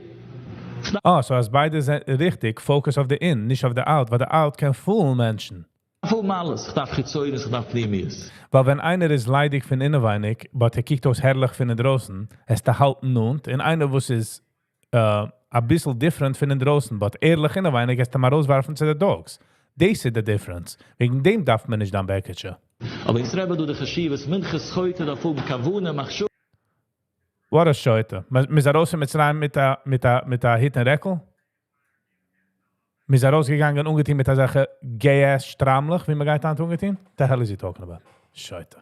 So als beides richtig, focus auf the in, nicht auf the out, weil the out kann fool Menschen. Voll alles, ich darf Chitzoinis, ich darf Pneumies. Weil wenn einer ist leidig von innenweinig, aber er kijkt aus herrlich von den draußen, ist der halten und einer, was ist a bisschen different von den draußen, aber ehrlich innenweinig ist der mal rauswerfen zu den Dogs. Das ist the difference. Wegen dem darf man nicht dann Bäcketje. Aber in Srebbe du de Geschiebes, Minches heute davon kann wohnen, mach schon. Wat is scheute? Wir sind raus mit der Hitten Reckel. Wir sind rausgegangen ungetein mit der Sache gay-ass stramlich, wie man geht an ungetein. The hell is he talking about? Scheute.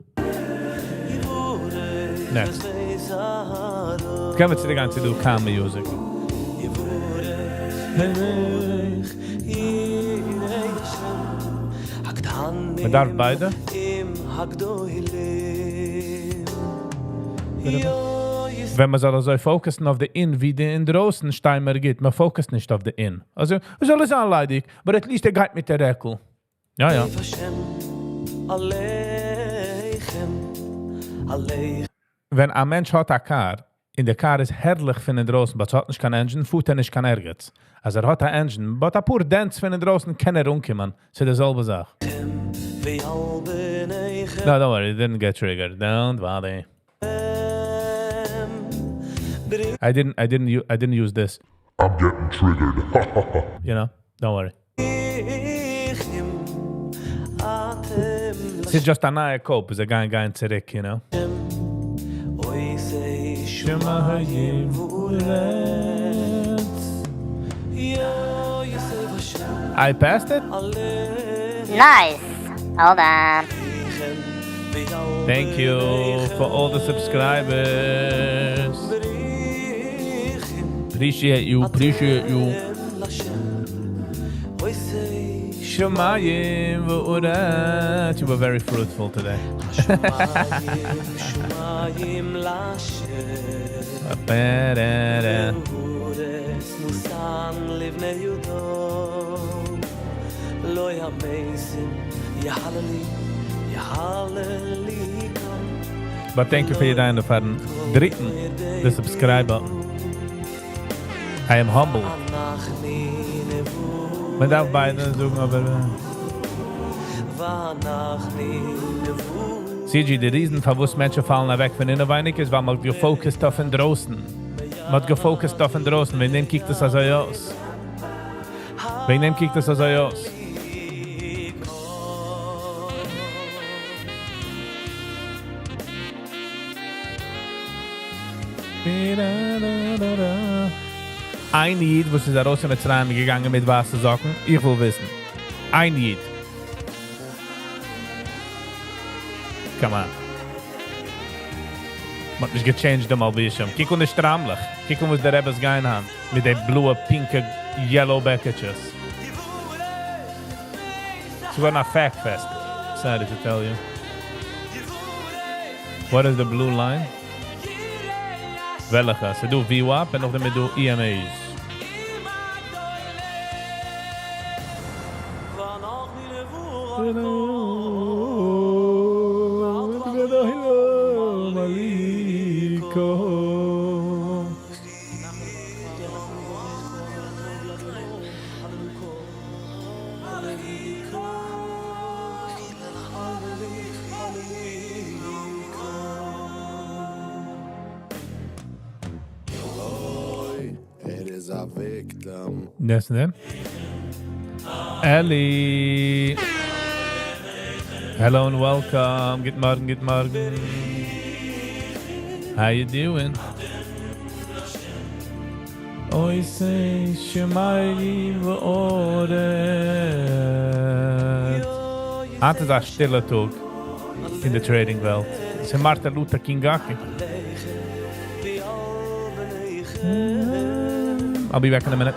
Next. Können wir zurück an zu calm music. Man darf beide. Wenn man soll so fokussen auf der In, wie der in draußen Steimer geht, man fokust nicht auf der In. Also, es soll es anleidig, aber at least er geht mit der Reckel. Ja. Wenn ein Mensch hat eine Car, in der Car ist herrlich von den draußen, aber es hat nicht kein Engine, Futter nicht kein Ergetz. Also hat ein Engine, aber ein pur Dance von den draußen kann umkommen. Das ist dieselbe Sache. No, don't worry, it didn't get triggered. Don't worry. I didn't use this. I'm getting triggered. You know, don't worry. It's just a nice cope. It's a going zurück, you know. I passed it? Nice. Hold on. Thank you for all the subscribers. Appreciate you. Shemayim v'urat. You were very fruitful today. But thank you for your time for the subscriber. I am humble. Man darf beide suchen, aber... CG, die Riesen, von wo Menschen fallen weg von innenweinig ist, weil man gefokust auf den draußen. Man hat gefokust auf den draußen, wegen dem kijkt es also aus. Ein Jid, was ist raus mit Zerayim gegangen mit weißen Socken? Ich will wissen. Ein Jid. Come on. Man hat mich gechanged mal ein bisschen. Kiek und ist stramlich. Kiek und was der Rebbes gehen haben. Mit den blue, pinke, yellow Bäcketjes. It's going to fact fest. Sorry to tell you. What is the blue line? Welke? Ze doen VWAP en of ze doen EMA's. That's them. Ellie. Hello and welcome. Good morning. How you doing? Oy say Shemayim v'oret. Het is een stille tog in de trading world. Ze Martin Luther King Gaki. I'll be back in a minute.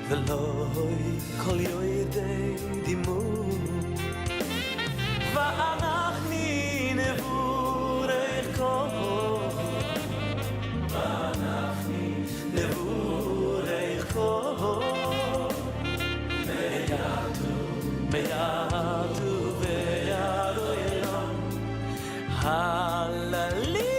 ולוי כל יוידי דימו ואנחנו נבורך כל מייתו וידו אלון הלליקו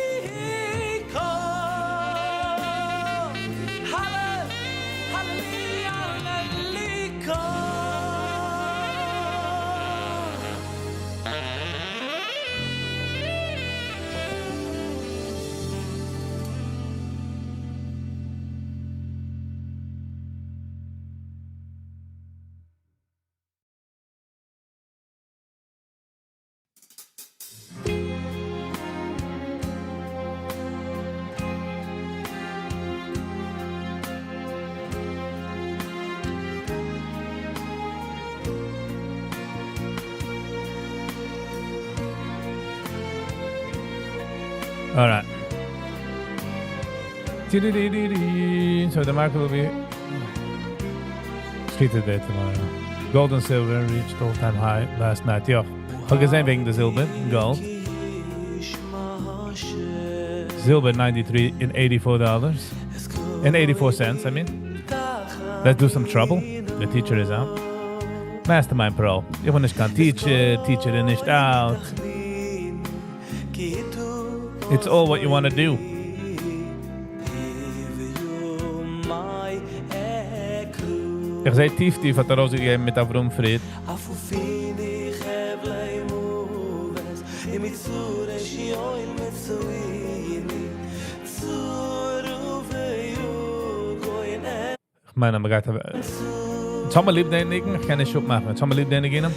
All right. So the market will be street today tomorrow. Gold and silver reached all-time high last night. Ja, ook gezien wegen de zilver, gold. Silver 93 in $84. In 84 cents, I mean. Let's do some trouble. The teacher is out. Mastermind Pro. Ich will nicht kann teacher is nicht out. It's all what you want to do. Ich sehe tief hat er rausgegeben mit Avrum Fried. Ich meine, man geht... Jetzt haben wir lieb denjenigen, ich kann nicht Schub machen. Jetzt haben wir lieb denjenigen.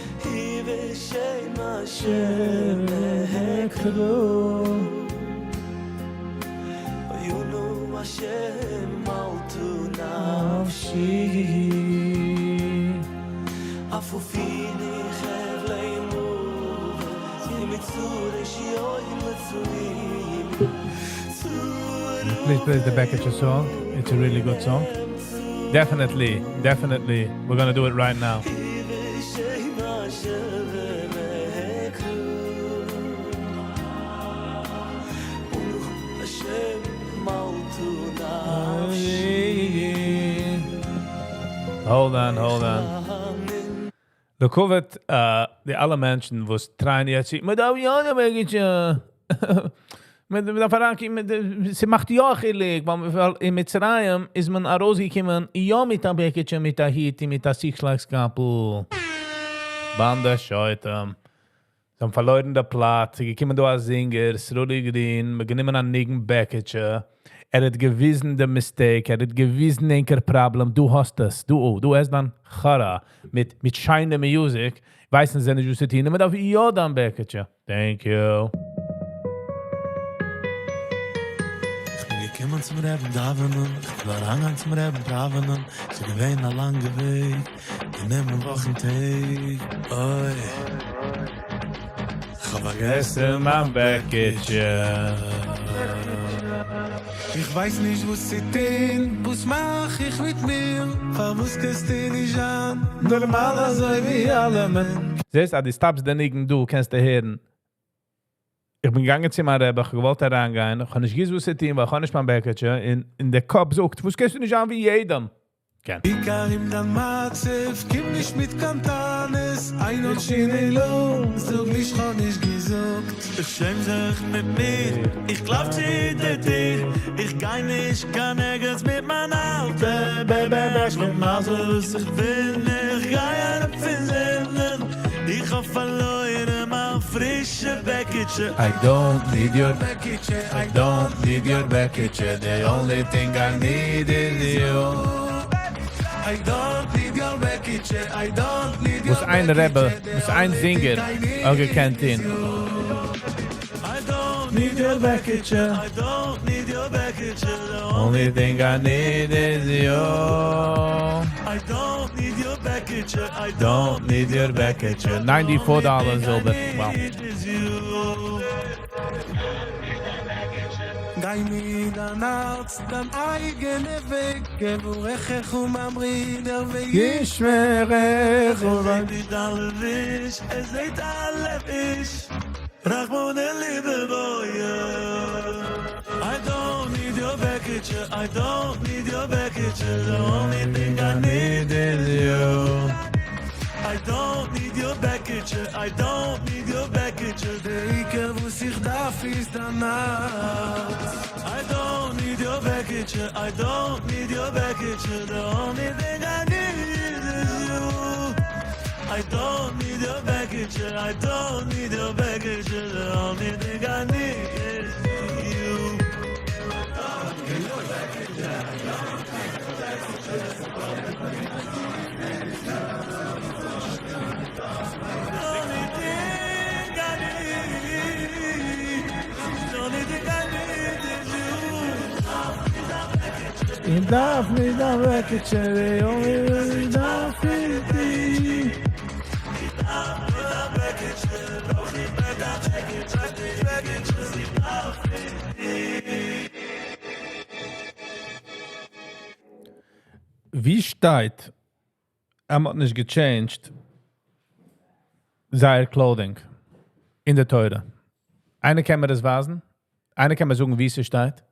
Please play the Beckinger song. It's a really good song. Definitely. We're gonna do it right now. Hold on. The COVID, the alle Menschen was trying to say, "But ja, mit der Faranki, sie macht ja gelijk, weil in Mitzrayim ist man rausgekommen, ja mit der Beketje, mit der Hiti, mit der Sichschlagskapu. Banda Scheutem. Sie haben verloren der Platz, sie gekommen da als Singer, Rudi Green, wir genommen an Nigen Beketje. Hat gewissen der Mistake, hat gewissen enker Problem, du hast das, du hast dann Chara, mit scheine Music, weißen Sie nicht, was Sie tun, mit auf ja dann Beketje. Thank you. gekommen zum Reben davenen, ich war hangen zum Reben davenen, sie gewähnen ein langer Weg, ich nehme einen Wochentag, oi. Ich hab vergessen mein Bäckchen. Ich weiß nicht, was sie tun, was mach ich mit mir, was kannst du nicht an, normal so wie alle Menschen. Siehst du, die Stabs denigen du, kennst du hören. Ich bin gegangen zu meiner Rebbe, ich wollte da reingehen, ich kann nicht wissen, was sie tun, weil ich kann nicht mein Bäckchen, in der Kopf sucht, was kannst du nicht an wie jedem. Ich kann ihm dann Matzef, gib nicht mit Kantanes, ein und Schinelo, sag mich, hab nicht gesucht. Beschäm sich mit mir, ich glaub sie dir, ich geh nicht, kann nirgends mit mein Alter, Baby, ich bin mal so, was ich bin, ich geh einen Finden, ich hab verloren, mein frische Bäckchen. I don't need your Bäckchen, I don't need your Bäckchen, the only thing I need is you. I don't need your Bäckchen, I don't need your Muss ein Rebbe, muss ein Singer, auch gekannt ihn. I don't need your Bäckchen, I don't need your Bäckchen, the Only thing I need is you. I don't need your Bäckchen, I Don't need your Bäckchen. $94 Silber. Wow. Gai mi dan arts, dan eigene Weg, geburech umamri der Weg. Geschmerech Nicht alle wisch, es seht alle wisch. Rachmon el liebe boye. I don't need your package, I don't need your package. The only thing I need is you. I don't need your package, I don't need your package. Der Iker, wo sich darf, ist danach. I don't need your package, I don't need your package. The only thing I need is you. I don't need your package, I don't need your package. The only thing I need is you. You darf me the Bäckchen, the only darf me. Wie steht, hat nicht gechanged, seine Clothing in der Teure. Eine kann mir das wasen, eine kann mir sagen, wie es steht,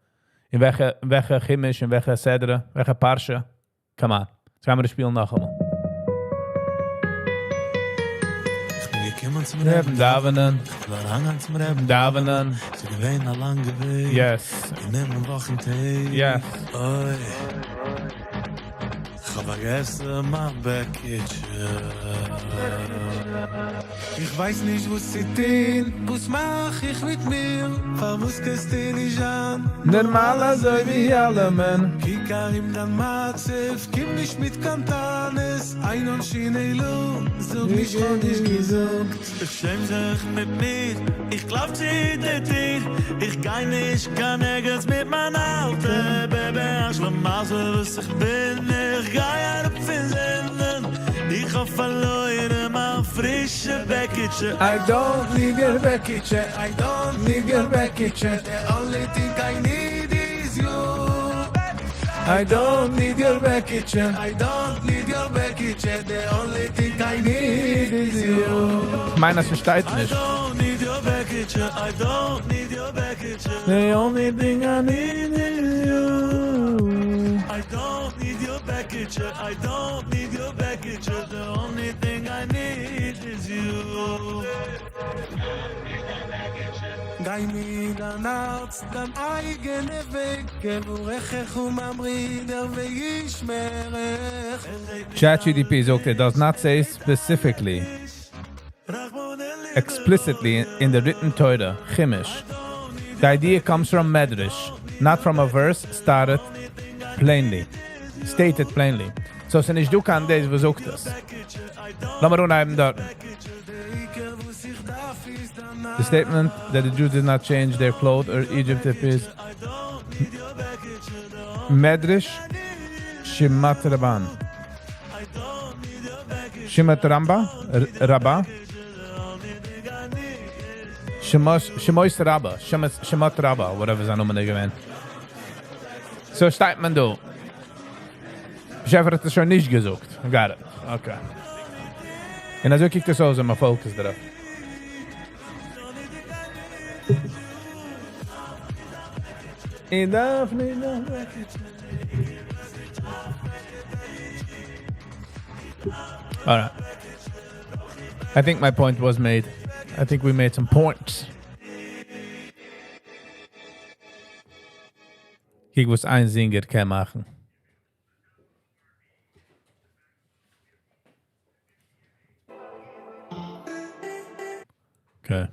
in welcher Chemisch, in welcher Sedre, welcher Parsche. Come on, jetzt können wir das Spiel noch einmal. Zum Reben Davenen, war hangen zum Reben Davenen, sie gewähnen ein langer Weg. yes, Ich nehme einen Wochentag. yes. Oi. Ich hab vergessen mein Bäckchen. Ich weiß nicht, was sie tun, was mach ich mit mir, was kannst du nicht an. Normal so wie alle Menschen. Kika ihm dann Matzef, gib nicht mit Kantanes, ein und Schinelo, sag mich, hab nicht gesucht. Beschäm sich mit mir, ich glaub sie dir, ich geh nicht, kann nirgends mit mein Alter, Baby, ich bin mal so, was ich bin, ich geh einen Finden, ich hab verloren, mein frische Bäckchen. I don't need your Bäckchen, I don't need your Bäckchen, the only thing I need is you. I don't need your Bäckchen, I don't need your Bäckchen, the only thing I need is you. Meiner versteht nicht. I don't need your Bäckchen, I don't need your Bäckchen, The only thing I need is you. I don't need your package, I don't need your package. The only thing I need is you. Gai mi dan arts, dan eigene Weg, geburech umamri der Weg ishmerech. ChatGPT sagt, it does not say specifically, explicitly in the written Torah, Chimish. The idea comes from Medrash, not from a verse stated plainly. So, wenn ich du kann, das versucht das. Lass mal unheimen dort. The statement that the Jews did not change their clothes or Egypt is Medrash Shimat Rabban. Shimat Rabba. Shemois Rabba. Shimat Rabba. Whatever ze noemen gewend. So steht man do. Schäfer hat es schon nicht gesucht. Got it. Okay. Und also kiegt es aus, mein Fokus drauf. Ich darf nicht noch weg. Alright. I think my point was made. I think we made some points. Ich muss ein Singer kann machen. Okay.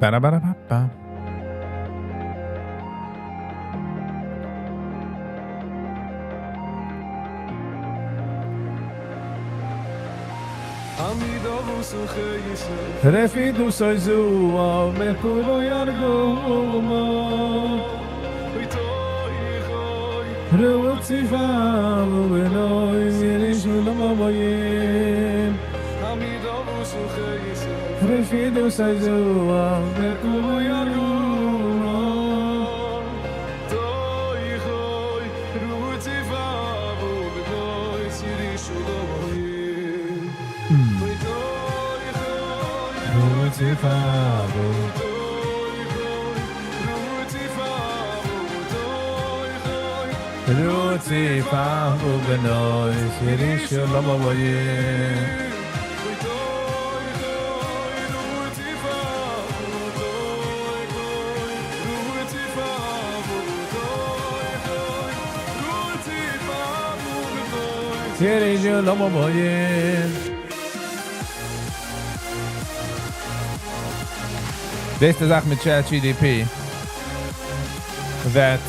Ba-da-ba-da-ba-ba. Refi du soy zu av merkuro yargo ma Rotsi fav venoy Yiddish ulamavoyim Refi du soy zu av merkuro yargo ma Rotsi fav venoy Yiddish ulamavoyim Rotsi fav Rotsi fav venoy Yiddish ulamavoyim Yiddish ulamavoyim Dit is de zaak met ChatGPT. Dat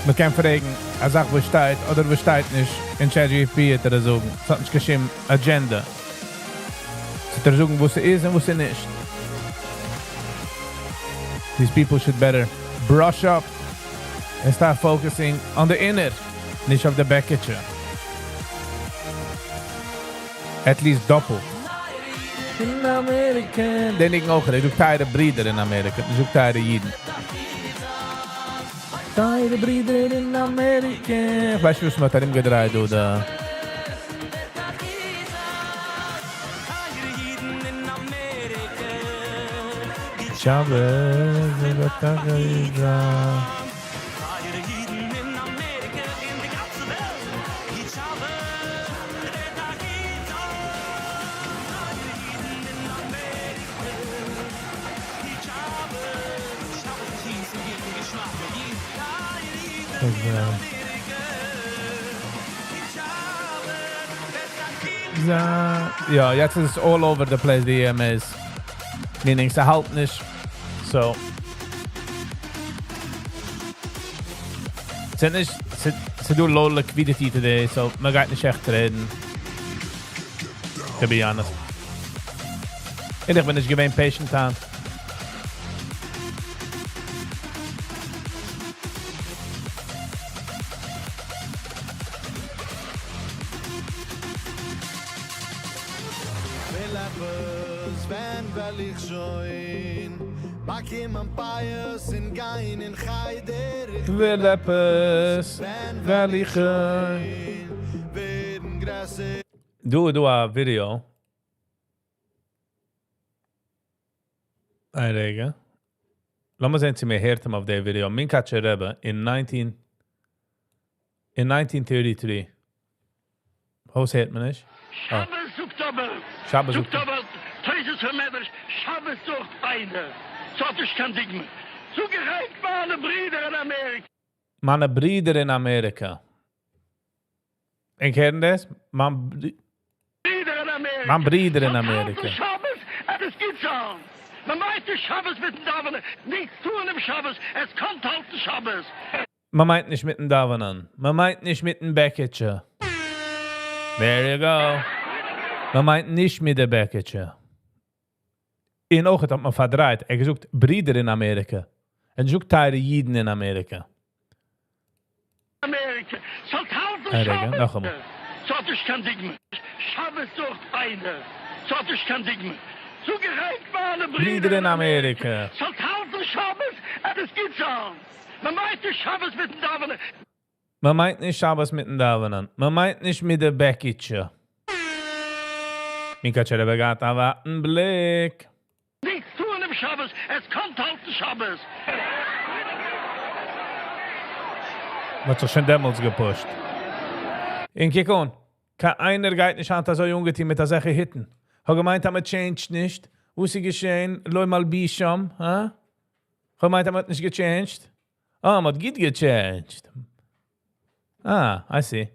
man kann fragen, eine Sache besteht oder besteht nicht. In ChatGPT hat sagen, es hat nicht geschrieben Agenda. Es hat sagen, wo sie ist und wo sie nicht. These people should better brush up and start focusing on the inner, nicht auf der Backage. At least doppelt. In Amerika. Den ik ook, ik doe tijden Brieder in Amerika. Dus ook tijden Jiden. Tijden Brieder in Amerika. Weißt du, was man darin gedreht doet? Shabbos, ja, jetzt ist es all over the place, die EMS. Meaning, sie halten nicht. So. Sie do low liquidity today, so man geht nicht echt reden. To be honest. Ich bin nicht gewähnt patient an. Do a video. Einregen. Laat me zien, me heert hem op de video. Minkache Rebbe in 1933. Hoe heet men is? Shabbos Oktober. Shabbos Oktober. Teuses vermeiders. Shabbos toch beide. Zo is kan dingen. Zo gereikt meine Brüder in Amerika. Meine Brüder in Amerika. Ik ken das? Mijn Brüder in Amerika. Shabbos, es geht so. Man meint die Shabbos mit dem Davonen. Nichts tun im Shabbos. Es kommt halt der Shabbos. Man meint nicht mit dem Davonen. Man meint nicht mit dem Bäcketje. There you go. Man meint nicht mit der Bäcketje. In ogen hat man verdreid. Gezoekt Brüder in Amerika. En zoek tijden Jiden in Amerika. Amerika. Zat halve Regen, nog eenmaal. Zat dus kan digmen. Shabbos toch feine. Zat dus kan digmen. Zo gereikt waren Brüder in Amerika. Zat halve Shabbos en het geht zo. Man meint de Shabbos mit den Davenen. Man meint nicht Shabbos mit den Davenen. Man meint nicht mit der Beckitsche. Mika Chere begat aber einen Blick. Nichts tun im Shabbos. Es kommt halt der Shabbos. Wird sich schon damals gepusht. In Kikon, einer geht nicht an, so junge Team mit der Sache hitten. Hat gemeint, haben wir changed nicht. Wo ist sie geschehen? Loi mal Bisham, ha? Hat gemeint, haben wir nicht gechanged? Ah, man hat gut gechanged. Ah, I see.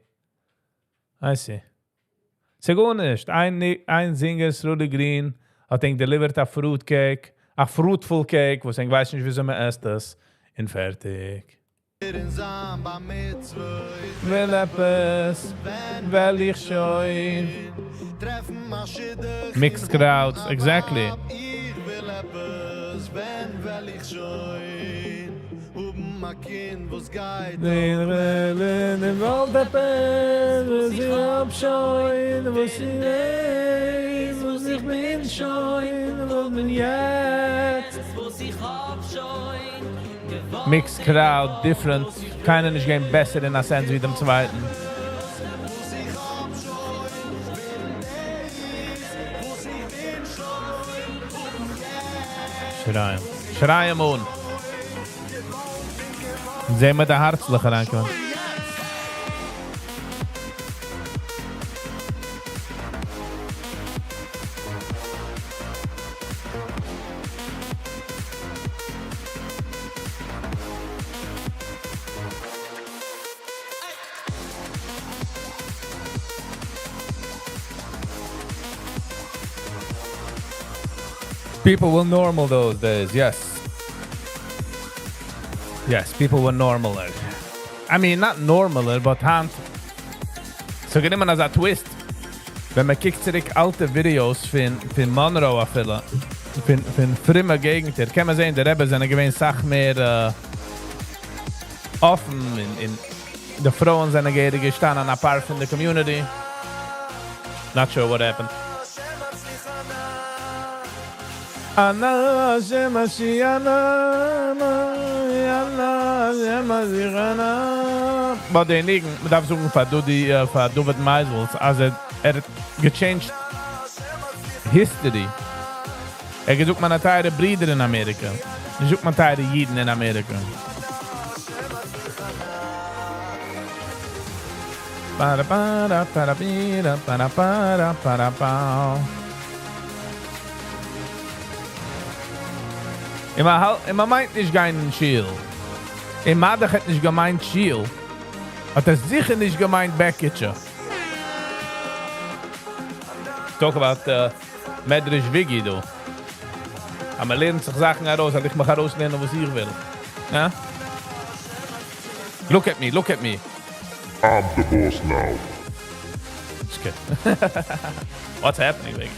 Sie gut nicht. Ein Singer, Rudy Green, hat ihn delivered a fruitcake, a fruitful cake, wo sie weiß nicht, wie sie mir esst das. Und fertig. Will etwas, will ich schon. Mixed crowds, exactly. Den Wellen im Waldapel, wo sie abscheuen, wo sie leben, wo sich bin scheuen, wo bin jetzt. Mixed crowd, different. Keiner nicht gehen besser in der Sense wie dem zweiten. Schreien Mond. Sehen wir der Herzliche reinkommen. People were normal those days, yes. Yes, people were normaler. I mean, not normaler, but hand. So geht immer als ein Twist. Wenn man kickt zurück alte Videos von Monroe afvillen, von früher Gegenden, kann man sehen, der Rebbe sind gewähnt Sach mehr offen. Die Frauen sind gestanden apart from the community. Not sure what happened. Ana Shemashiana, Yana Shemashirana. Aber den Nigen, man darf suchen, für David Meisels, also hat gechanged history. Gesucht man Teile Brüder in Amerika. Gesucht man Teile Jiden in Amerika. Para para para para para para para. Immer meint nicht keinen Schiel. Madach hat nicht gemeint Schiel. Hat sicher nicht gemeint Beckitsche. Talk about Medrisch Viggy, du. Aber man lernt sich Sachen heraus, dass ich mich herauslernen, was ich will. Ja? Look at me. I'm the boss now. Just kidding. What's happening, Viggy?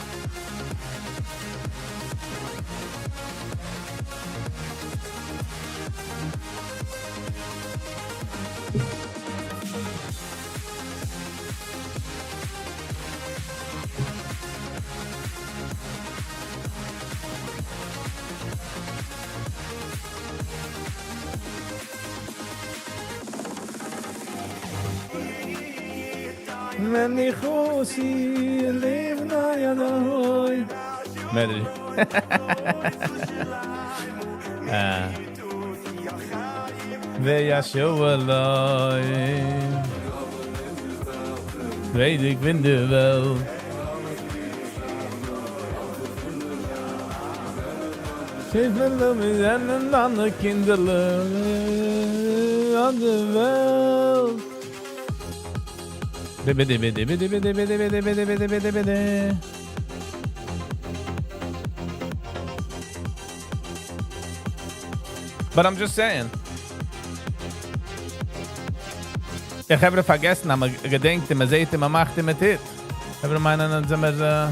Wenn ich Hossi lebe, na ja, da hoi. Medri. Wer ja schon allein. Weet ik bin de wel. Geef me dan met een andere kinderen aan de wel. But I'm just saying. Ich habe vergessen, aber gedenkt, man sieht, man macht mit Hit. Ich habe meinen, dann sind wir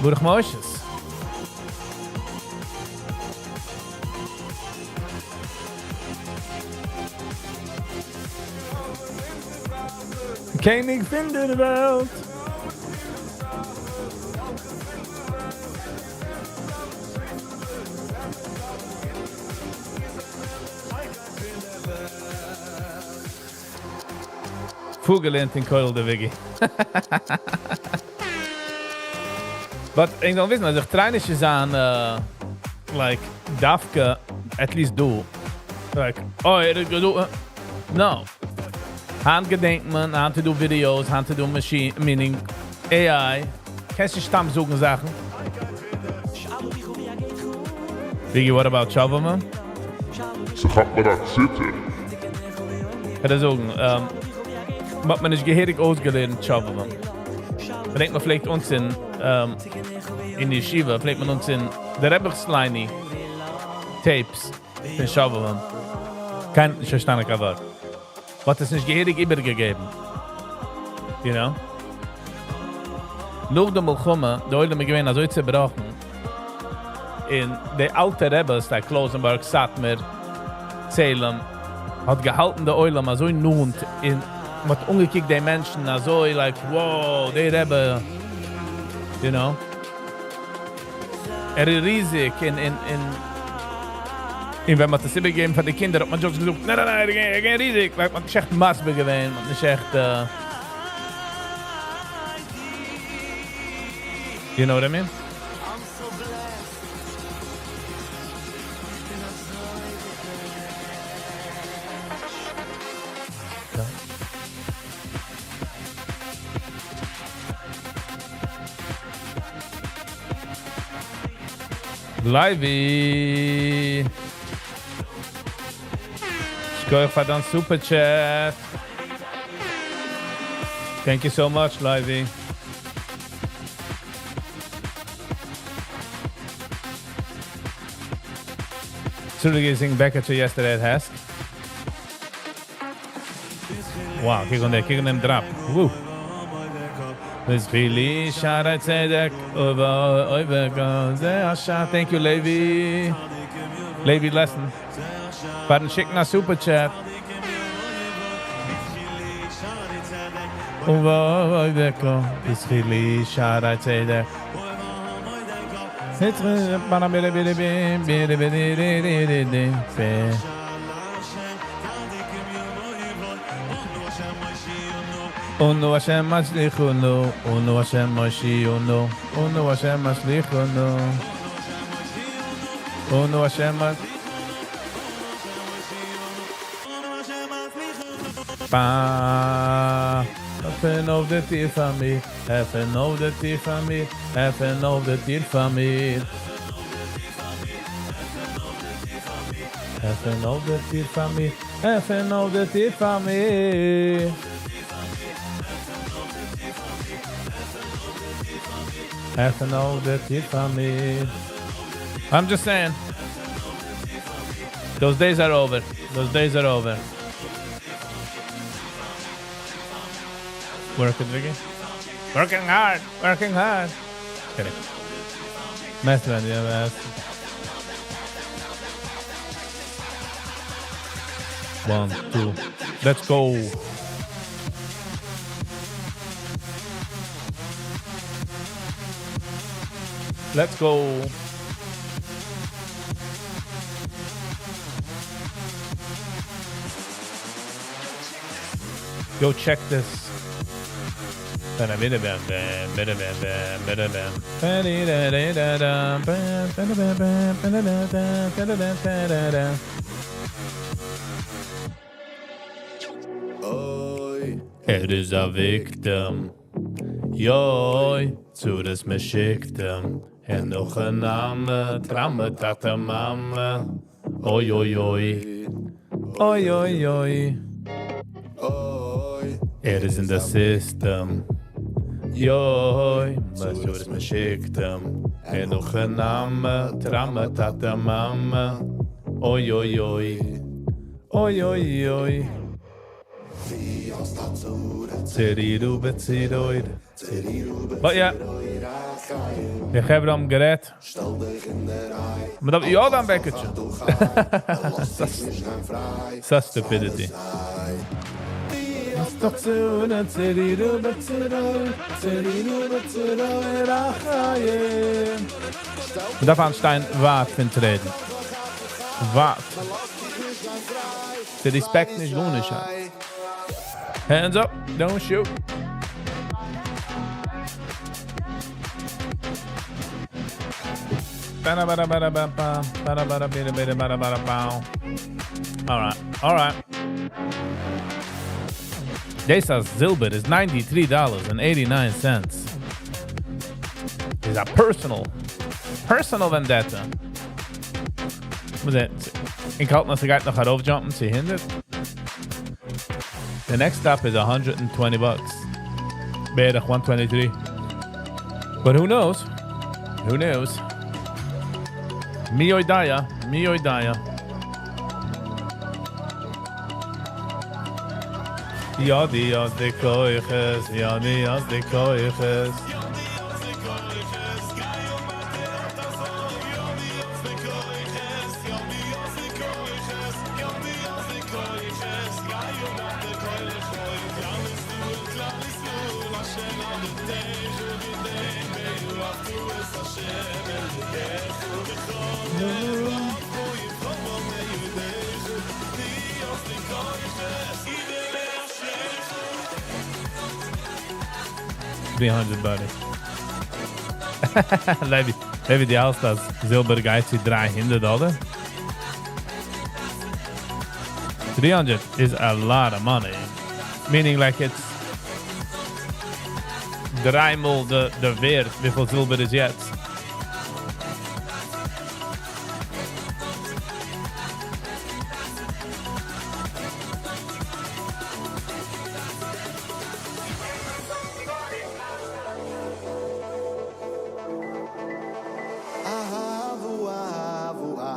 Burg Moshes. König von der Welt. Vogelend in Keul der Viggy. But ik don't wissen, als ich trainische zijn, like, Dafke, at least do. Like, oh, er do. No. Han gedenkt man, han to do videos, han to do machine, meaning AI. Kannst du Stamm suchen Sachen? Viggy, what about Chauvelman? Ze gaat maar dat zitten. Ga dat zoeken. Wat man is geherig ausgelernt, Chauvelman. Man denkt man vielleicht uns in die Yeshiva, vielleicht man uns in der Rebbersleini Tapes von Chauvelman. Kein verstanden kein Wort. Was es nicht geherig übergegeben. You know? Nog de Mulchumme, de Oile me gewinn, also zerbrochen. In de alte Rebbes, der Klosenberg, Satmer, Salem, hat gehalten de Oile mal so nuhend in mit ungekickt die Menschen, also like, wow, die Rebbe, you know? Ist riesig in wenn man das übergeben von den Kindern, hat man schon gesagt, nein, ich gehe riesig, weil man ist echt Masbe gewesen, man ist echt, you know what I mean? Livey. Schkoich for the super chat. Thank you so much, Livey. Zurückgesingen back to yesterday at Hask. Wow, kick on them drop. Woo. This Billy shot at Zedek over Asha. Thank you, Levi. Levi lesson. Pardon, schicken a super chat. Over this Billy shot at Zedek. It's Ono Hashem Mashlichunu, Ono Hashem Mashiyunu, Ono Hashem Mashlichunu, Ono Hashem Ba. Heaven of the tear for me, heaven of the tear for me, heaven of the tear for me. Heaven of the tear for me, heaven of the tear for me. Heaven of the tear for me. I'm just saying. Those days are over. Those days are over. Working, Viggy? Working hard. Working hard. Kidding. Mess man, yeah, mess. One, two. Let's go. Let's go. Go check this. It is a victim. Joi, zu des Meschicktem. En nog een naam, tramme tata mama. Oi, oi, oi. Oi, oi, oi. It is in the system. Joi, maar zo is Meschicktem. En nog een naam, tramme tata mama. Oi, oi, oi. Oi, oi, oi. Zeriru beziroid. Maar ja, je hebt hem gered. Maar dat ja dan bekkertje. Man darf anstein wart von treten. Wart. Der Respekt nicht gut nicht. Hands up, don't shoot. All right. This Zilbert is $93.89. It's a personal vendetta. Was it? Ik hoop dat ze gaat nog gaat overjumpen, ze hindert. The next stop is $120. Beter 123. But who knows? Who knows? Mio Daya. Ja, Dios de coiches. $300, buddy. Levi die als dat Zilber gaat die $300. $300 is a lot of money. Meaning like it's dreimal de Wert, hoeveel Zilber is jetzt.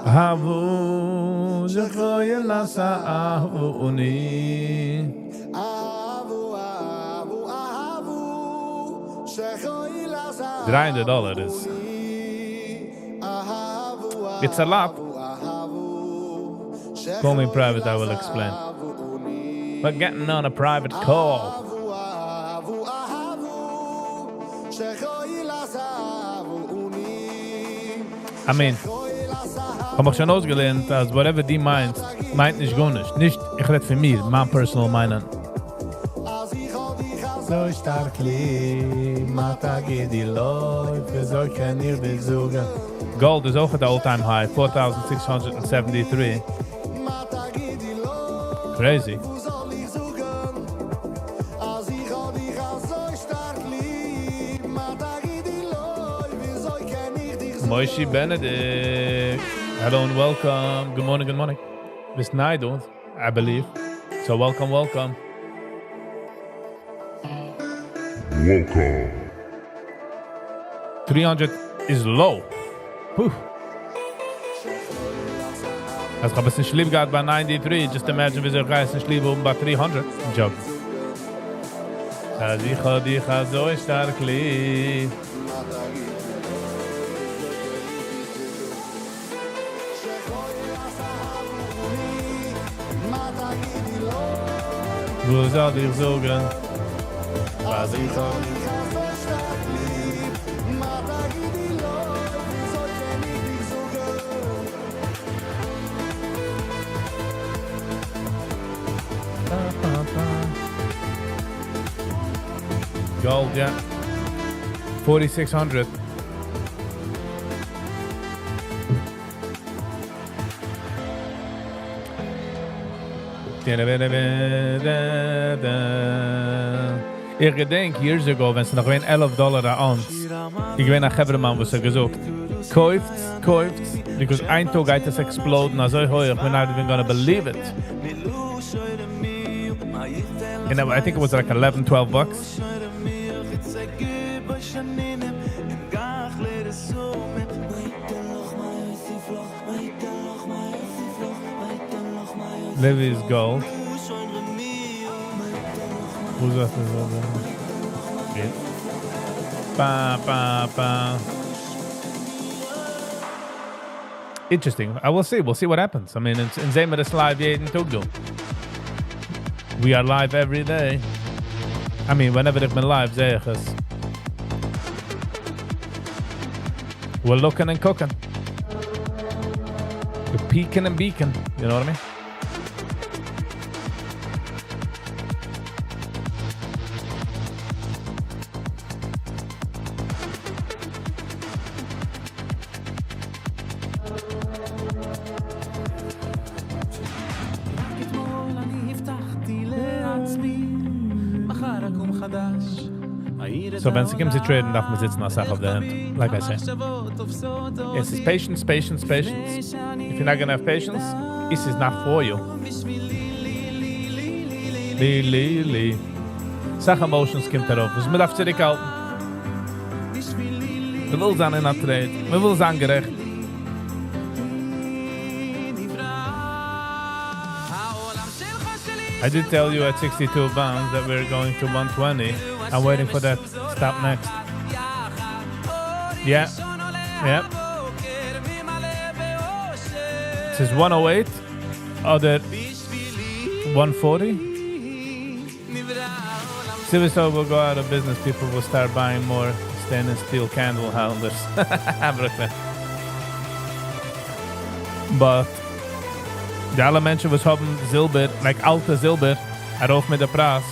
Ahavu, Jechoye Lasa Ahuni. $300 is. It's a lot. Call me private, I will explain. But getting on a private call. I mean, hab ich schon ausgelernt, als whatever die meint nicht gar nicht. Nicht, ich rede für mich, mein personal meinen. So stark lieb, Mata geht die Leute, so kann ich besuchen. Gold is auch at the all-time high, 4,673. Crazy. Moishi Benedict. Hello and welcome. Good morning. Miss Naidon, I believe. So welcome. Welcome. 300 is low. Whew. Als ik een beetje sleep gaat bij 93, just imagine we zo'n reis en sleep op bij 300. Joke. Als ik ga zo sterk lief. Wo soll ich sagen? Was ich soll. Gold, yeah. 4,600. Ich gedenk years ago, wenn es noch $11 an Ounce. Ich bin nach Hebreman, was gesagt. Kauft, because ein Tag geht es exploden, also hoch, we're not even gonna believe it. And I think it was like $11, $12. Levi's gold. Who's that? Interesting. I will see. We'll see what happens. I mean, in Zema this live jeden Tag do. We are live every day. I mean, whenever ich bin live, sehe ich es. We're looking and cooking. We're peeking and beaking. You know what I mean? So wenn sie kommen zu traden, darf man sitzen als auf der Hand. Like I say. Yes, it's patience, patience, patience. If you're not gonna have patience, this is not for you. Li. Sag emotions kommt darauf. Dus man darf zurückhalten. Man will sein in der Trade. Man will sein gerecht. I did tell you at 62 pounds that we're going to 120. I'm waiting for that stop next. Yeah. It says 108. Other 140. Silverstone will go out of business. People will start buying more stainless steel candle holders. But die alle Menschen, was haben Silber, like alte Silber, herauf mit der Preis.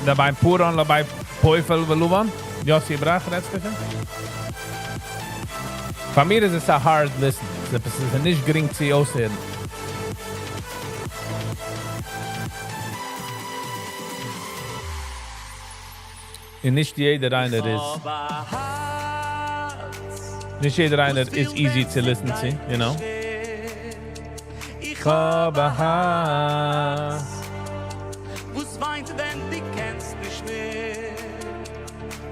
Da beim Puron, da bei Teufel, Luban. Jossi Brach, Retzkischen. Für mich ist es a hard listen. Es ist nicht gering zu aussehen. Und nicht jeder einer ist. Nicht jeder einer ist easy to listen to, you know? Ich habe Hass. Was weint, wenn du kennst nicht mehr?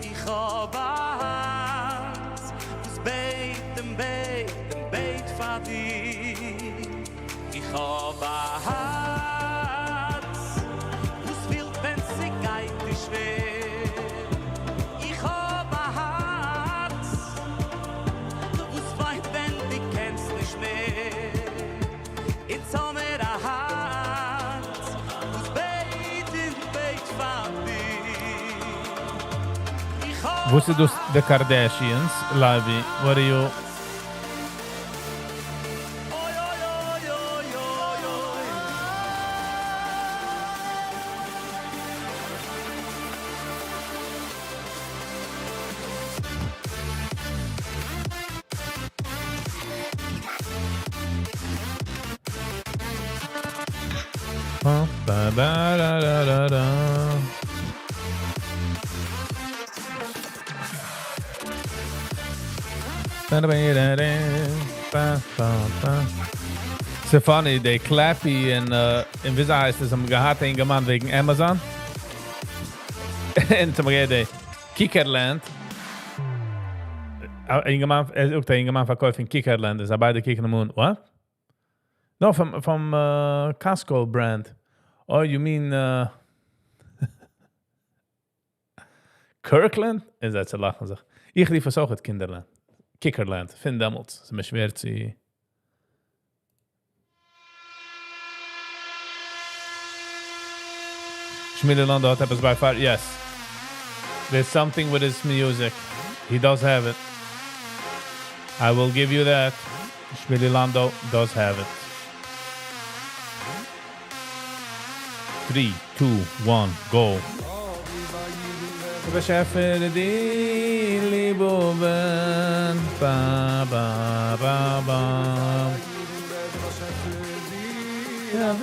Ich habe Hass. Was beten für dich. Ich habe Hass. Was will, wenn sie geht nicht schwer? Ich habe Hass. Was weint, wenn du kennst nicht mehr? In Sommer Wusstet du the Kardashians, Lavi? What are you? So funny, they clappy and in wie heißt es am gehad ein Mann wegen Amazon. Und zum Beispiel Kickerland. Ein Mann verkauft in Kickerland, ist beide Kicker am Mond. What? No, from Costco brand. Oh, you mean Kirkland? Is dat ze lachen zich. Ich lief es auch het Kinderland. Kickerland. Vind damals. Ze me schwer zu... Schmiedelando hat etwas bei far. Yes. There's something with his music. He does have it. I will give you that. Schmiedelando does have it. 3, 2, 1, go. Beschäftige die Lieben, ba ba ba ba. Ja,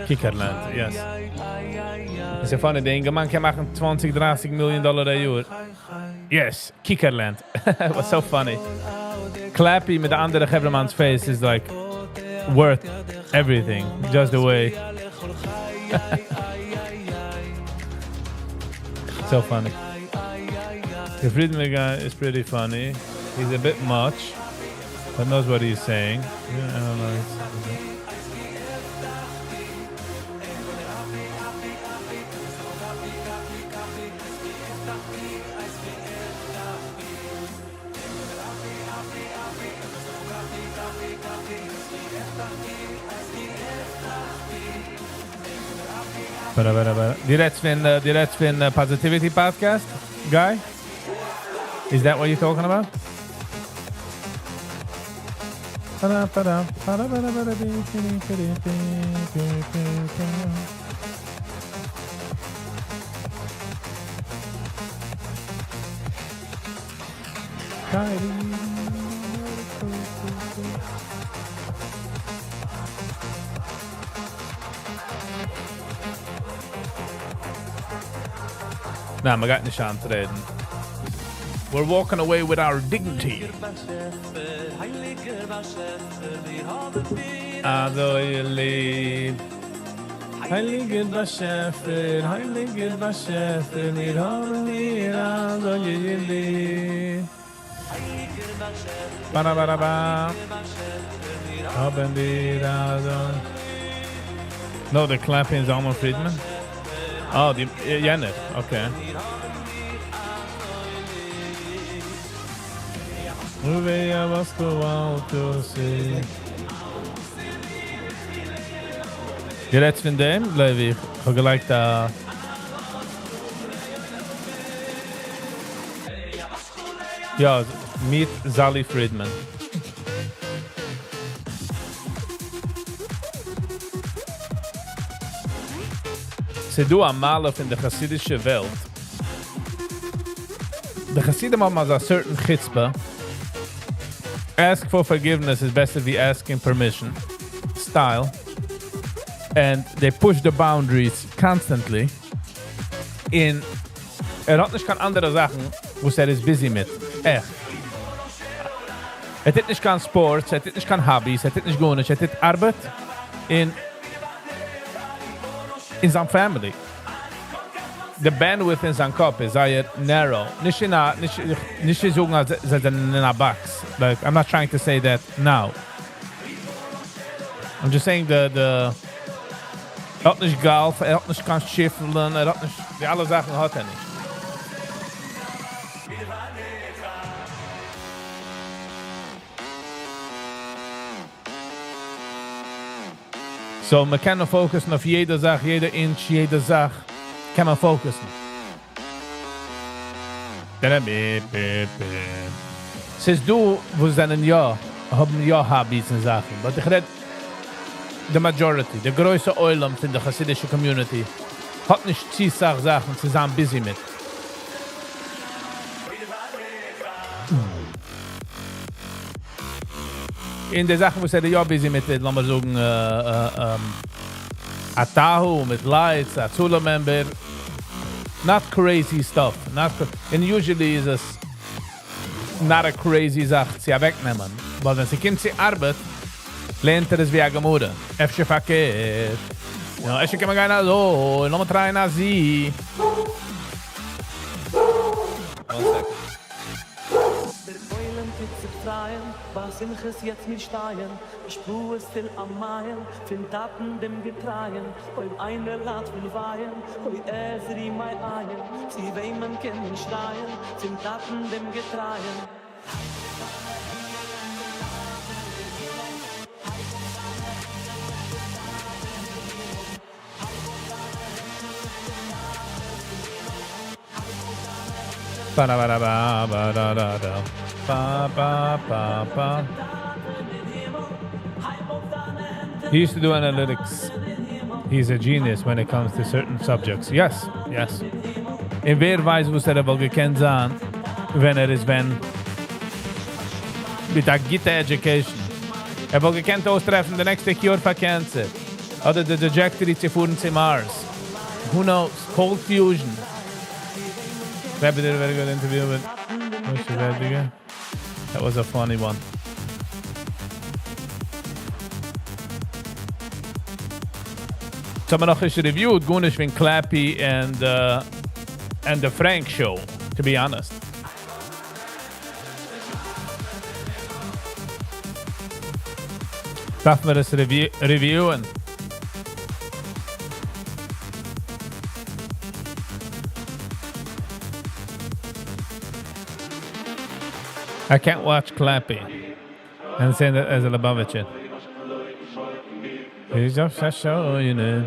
Kickerland, yes. It's a funny thing. A man can make $20-30 million a year. Yes, Kickerland. It was so funny. Clappy with the andere Hebreman's face is like worth everything. Just the way. So funny. The Friedman guy is pretty funny. He's a bit much, but knows what he's saying. Yeah, I don't know. Die Redspin Positivity Podcast guy? Is that what you're talking about? Nah, we got nicht antreten. We're walking away with our dignity. Adoyli. Heiliger Bashefer, Heiliger Bashefer, wir haben dir Adoyli. Ba-da-ba-da-ba. Haben dir Adoyli. No, the clapping is Alma Friedman. Oh, die Jenner, okay. Uveja was du auto see. Je redt van dem, Levi. Ik ga gelijk daar. Ja, meet Sally Friedman. Ze doen een malef in de Hasidische wereld. De Hasidim hebben a certain chutzpah. Ask for forgiveness is best if you asking permission. Style. And they push the boundaries constantly. Hat nicht keine andere Sachen, wo ist busy mit. Echt. Hat nicht kein Sports, hat nicht kein Hobbys, hat nicht gar nichts, hat Arbeit in seiner Family. The bandwidth in seinem Kopf is narrow. Nicht sagen, als in a box. Like, I'm not trying to say that now. I'm just saying the hat nicht Golf, hat nicht kann schiffeln, hat nicht, die alle Sachen hat nicht. So, man kann nur fokussen auf jede Sache, jede Inch, jede Sache. Kann man fokussen. Siehst du, wo sie einen haben Hobbys und Sachen. Aber ich rede, the majority, der größte Eulam in der chassidischen Community, hat nicht Sachen zusammen busy mit. In der Sachen, wo sie busy mit, lassen wir sagen, Atahu, mit Lights, Azula member. Not crazy stuff. And usually is es not a crazy Sache, sie wegnehmen. Aber wenn sie kommt zur Arbeit, lernt es wie eine Gemüse. Efter verkehrt. Ja, ich kann mir gar nicht so, noch mal try nach sie. Chaim, was in Ches jetzt mit Stein, Spruhe still am Maien, fin Taten dem Getreien, oi eine Lat von Wein, oi Ezri mein Eien, sie weimen kennen schreien, fin Taten dem Getreien. Ba da ba da ba ba da da da ba ba ba ba. He used to do analytics. He's a genius when it comes to certain subjects. Yes, yes. In wer weiß, wo er wohl gekannt sein, wenn ist, wenn mit der gute Education. Wohl gekannt austreffen, the next cure for cancer. Oder the trajectory zu fuhren zu Mars. Who knows? Cold fusion. Rebbe did a very good interview with Moshe Verdiger. That was a funny one. Some of the reviewed Gunish Vin Clappy and the Frank show, to be honest. Darf man das reviewen? I can't watch Clappy and say that as a Lubavitcher. He's just a show, you know.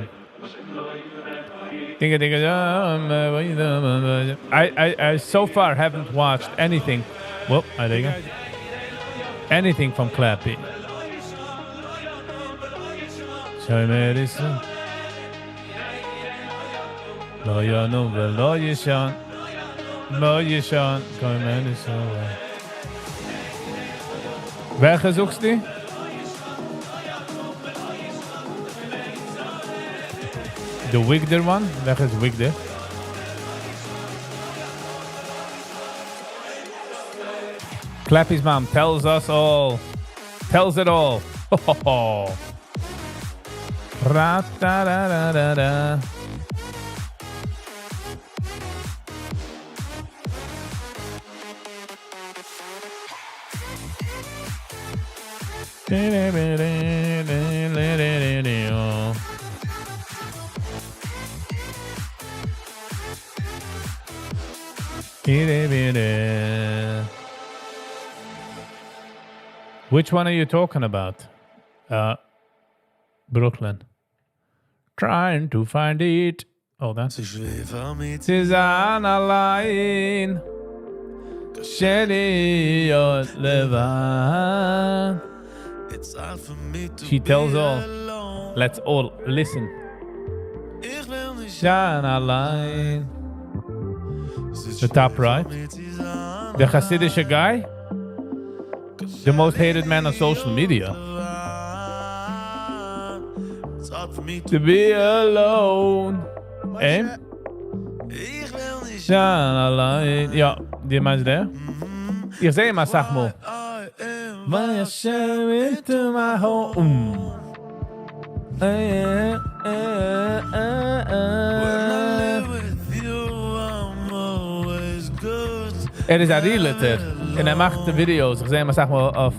I so far haven't watched anything. Whoop, I think anything from Clappy. Show me this. Lo yanu velo yishan, lo yishan, come on this way. Welche suchst du? The Wigder one? Welche ist Wigder? Clappy's mom tells us all. Tells it all. Ho ho ho. Ra-da-da-da-da-da. Which one are you talking about? Brooklyn. Trying to find it. Oh, that's Susan allein. Shelly Levan. She tells all. Let's all listen. Susan allein. The top right. The Hasidic guy. The most hated man on social media. To be alone. Eh? Ja, die man is there. Ich sehe mal, sag mal. When I share into my home. When I live with you, I'm always good. Is een realtor. En hij maakt de video's. Ik zeg maar, zeg maar, of...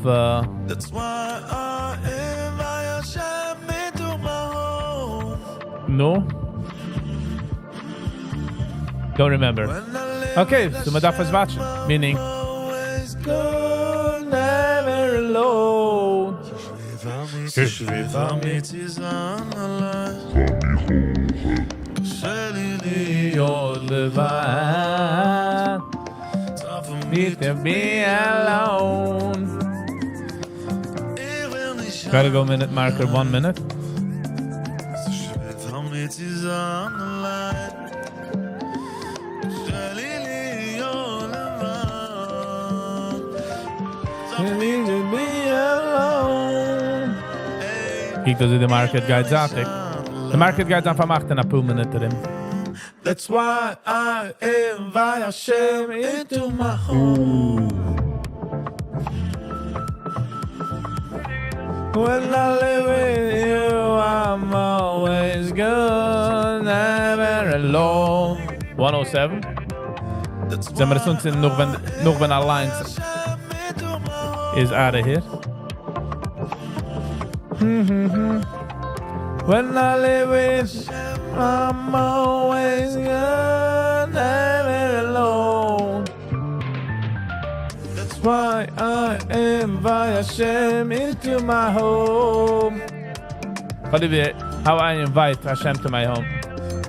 No? Don't remember. Okay, so my darf es watchen. Meaning... Never alone. Need to be alone. Gotta go minute marker, 1 minute. Kijk dat ze de market guide zat ik. De market guide dan van 8 en een paar minuten erin. That's why I invite Hashem into my home. When I live with you, I'm always good, never alone. 107. Zeg maar, dat stond nog ben allein. is out of here. When I live with, I'm always good, never alone. That's why I invite Hashem into my home. How I invite Hashem to my home.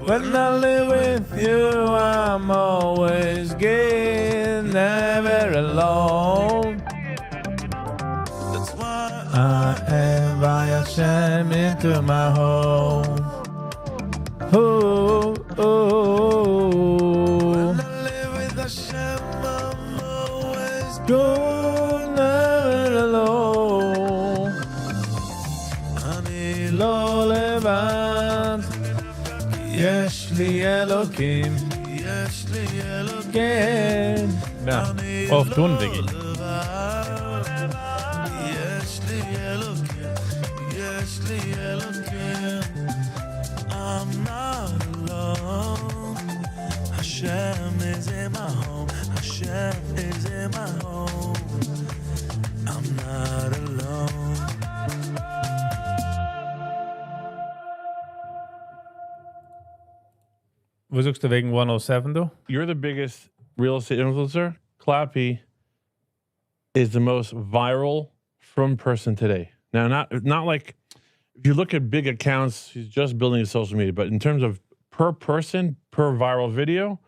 When I live with you, I'm always good, never alone. That's why I invite Hashem into my home. Oh, oh, oh. When I live with Hashem, I'm always good, never alone. אני לא לבד, יש לי אלוקים, יש לי אלוקים. Auf tun, Viggy. יש לי אלוקים, יש לי אלוקים. I'm not alone. Hashem is in my home. Hashem is in my home. I'm not alone. Was zoekst du wegen 107 though? You're the biggest real estate influencer. Clappy is the most viral from person today. Now, not like if you look at big accounts, he's just building his social media, but in terms of per person, per viral video,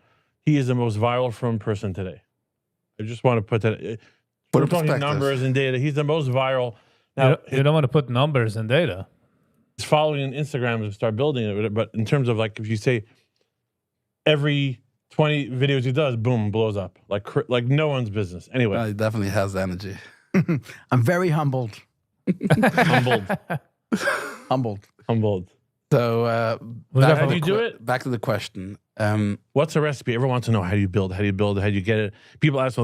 he is the most viral from person today. I just want to put that. We're talking numbers and data. He's the most viral. Now, you don't want to put numbers and data. He's following on Instagram to start building it, but in terms of like if you say every 20 videos he does, boom, blows up like no one's business. Anyway, he definitely has energy. I'm very humbled. Humbled. So, how do you do it? Back to the question. What's the recipe? Everyone wants to know how do you build? How do you get it? People ask,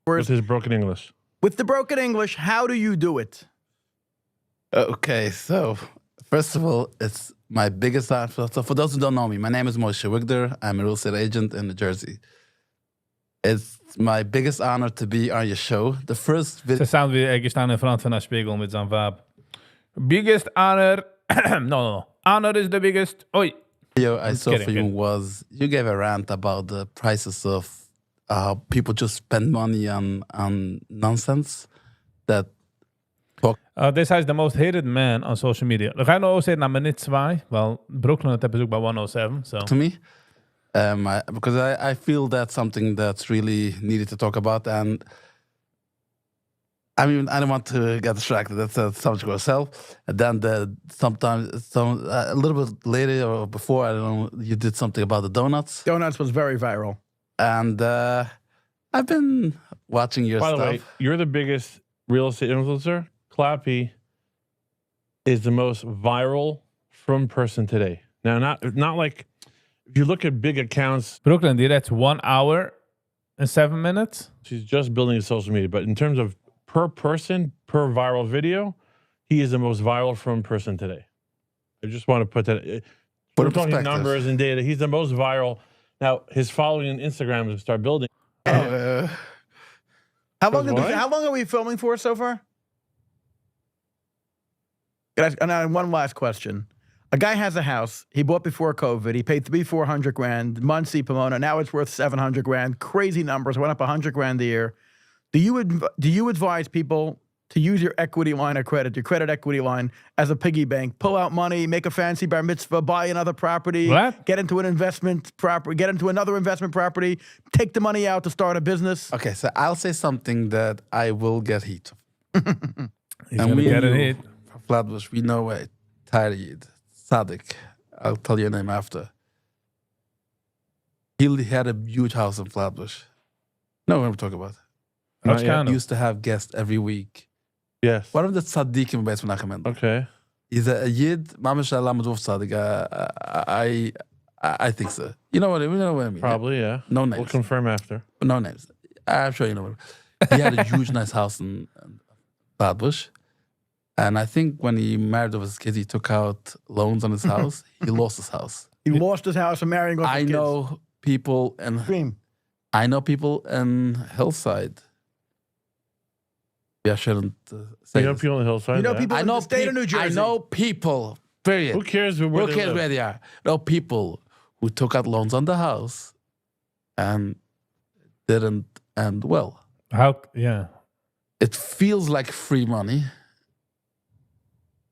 what's his broken English? With the broken English, how do you do it? Okay, so first of all, it's my biggest art. So for those who don't know me, my name is Moshe Wigder. I'm a real estate agent in New Jersey. It's my biggest honor to be on your show. The first video... Ze staan weer gestaan in front van een spiegel met zijn vaap. Biggest honor... no. Honor is the biggest... Oi. Video I saw for you was... You gave a rant about the prices of people just spend money on nonsense. That... This is the most hated man on social media. We gaan nou zeggen naar minuut 2. Well, Brooklyn had bezoek bij 107. So. To me... because I feel that's something that's really needed to talk about, and I mean I don't want to get distracted. That's a subject myself. And then sometimes a little bit later or before, I don't know, you did something about the donuts. Donuts was very viral, and I've been watching your stuff. By the way, you're the biggest real estate influencer. Clappy is the most viral from person today. Now, not like. If you look at big accounts... Brooklyn, that's 1 hour and 7 minutes? She's just building his social media. But in terms of per person, per viral video, he is the most viral from person today. I just want to put that... We're talking numbers and data. He's the most viral. Now, his following on Instagram is to start building. How long are we filming for so far? And one last question. A guy has a house he bought before COVID. He paid $300,000-$400,000. Muncie, Pomona. Now it's worth $700,000. Crazy numbers. Went up $100,000 a year. Do you advise people to use your equity line of credit, your credit equity line, as a piggy bank? Pull out money, make a fancy bar mitzvah, buy another property, get into an investment property, get into another investment property, take the money out to start a business. Okay, so I'll say something that I will get heat. He's going to get heat. Flatbush, we know it. Tired. Sadik, I'll tell your name after. He had a huge house in Flatbush. No, we're talking about. He used to have guests every week. Yes. One of the tzaddikim bij Menachem. Okay. He's a Yid, Mamash Lamadov tzaddik. I think so. You know what I mean? Probably, yeah. No names. We'll confirm after. No names. I'm sure you know what I mean. He had a huge, nice house in Flatbush. And I think when he married with his kids, he took out loans on his house. He lost his house. He lost his house and marrying off his kids. I know people in Hillside I shouldn't say. You know people on the hillside. You know yeah? people in the state of New Jersey. I know people. Period. Who cares where Who they cares live? where they are? No people who took out loans on the house and didn't end well. How? Yeah. It feels like free money.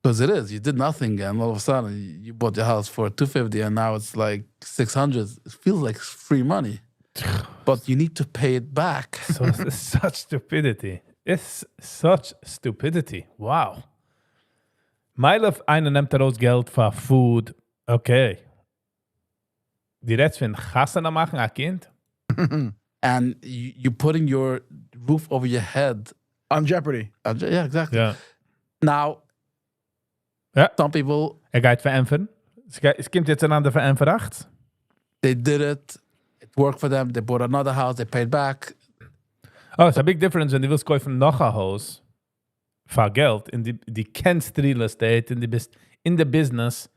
Because it is. You did nothing, and all of a sudden you bought your house for $250, and now it's like $600. It feels like free money, but you need to pay it back. So it's such stupidity. It's such stupidity. Wow. Meilef einer nimmt daraus Geld für Food. Okay. Die Rest für ein Chassana machen, ein Kind? And you're putting your roof over your head. On jeopardy. Yeah, exactly. Yeah. Now, some people... Geht verämpfen. Es kommt jetzt einander verämpfert. They did it. It worked for them. They bought another house. They paid back. Oh, it's a big difference wenn du willst kaufen noch ein Haus für Geld und die kennst Real Estate und die bist in the business.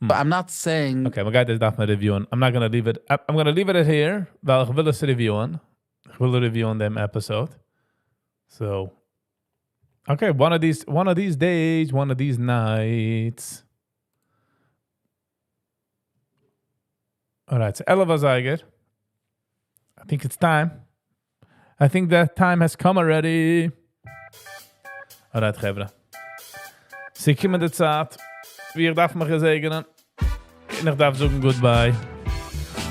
But I'm not saying... Okay, maar ga dit darf mal reviewen. I'm not gonna leave it... I'm gonna leave it here, weil ich will es reviewen. Ich will reviewen dem episode. So... Okay, one of these days, one of these nights. All right, so Ella Zeiger. I think it's time. I think that time has come already. All right, Gebra. Sie kommen der Zeit. Wie ich darf mich gesegnen. Und ich darf sagen goodbye.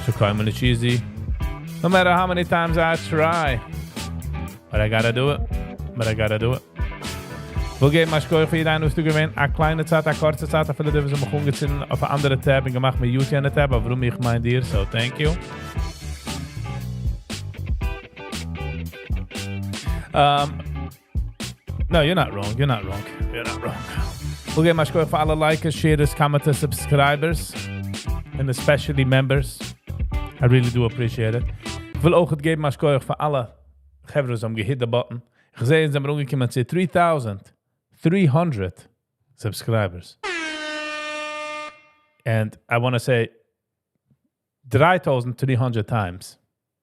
So kommen it's easy. No matter how many times I try. But I gotta do it. Wir geben mal Schkoll für jeden, was du gewinnt. Eine kleine Zeit, eine kurze Zeit. Viele dürfen sie mich umgezogen auf eine andere Tab und gemacht mit YouTube an der Tab. Aber warum ich mein dir? So, thank you. No, you're not wrong. Wir geben mal Schkoll für alle Likers, Sharers, Commenters, Subscribers. And especially members. I really do appreciate it. Ich will auch geben mal Schkoll für alle Gevers am gehit the button. Ich sehe, sind wir umgekommen zu 3,300 subscribers. And I want to say 3,300 times.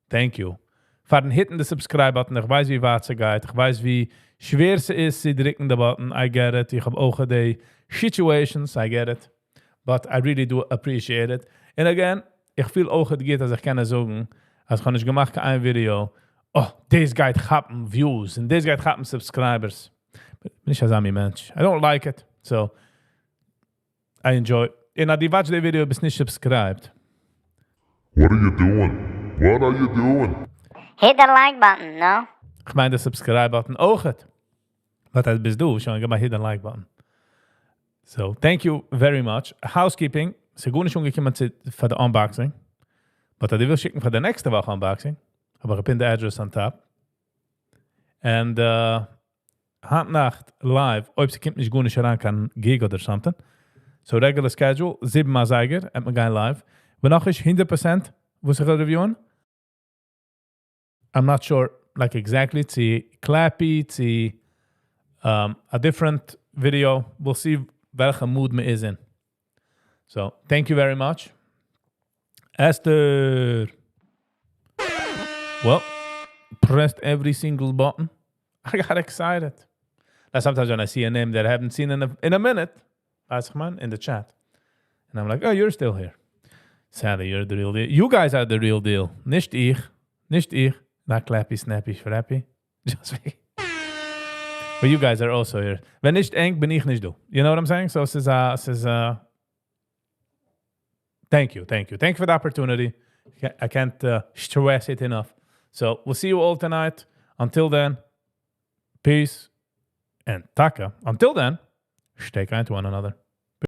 Thank you. Für den Hitten the subscribe button. Ich weiß, wie weit es geht. Ich weiß, wie schwer es ist, sie drücken den Button. I get it. Ich habe auch die situations. I get it. But I really do appreciate it. And again, ich fühle auch, es geht, als ich kann sagen, als ich nicht gemacht ein Video, oh, this guy happen views and this guy happen subscribers. But nicht als ein Mensch. I don't like it. So, I enjoy it. And if you watch the video, bist nicht subscribed. What are you doing? Hit the like button, no? Ich meine, der Subscribe-Button auch it. But das bist du, schon mal hit the like button. So, thank you very much. Housekeeping, ist gut nicht umgekommen für die Unboxing. But I will schicken für die nächste Woche Unboxing. Aber ich bin der Address on top. And Handnacht live, ob sie kommt nicht gut nicht ran kann, Gig oder something. So regular schedule, 7 Mal Zeiger, und wir gehen live. Wenn noch ist 100%, was ich reviewen. I'm not sure, like exactly, it's clappy, it's a different video. We'll see welche mood me is in. So, thank you very much. Esther. Well, pressed every single button. I got excited. Now, sometimes when I see a name that I haven't seen in a minute, in the chat. And I'm like, oh, you're still here. Sally, you're the real deal. You guys are the real deal. Nicht ich. Not clappy, snappy, frappy. Just me. But you guys are also here. Wenn nicht eng, bin ich nicht du. You know what I'm saying? So, thank you. Thank you for the opportunity. I can't stress it enough. So, we'll see you all tonight. Until then, peace and taka. Until then, stay kind to one another.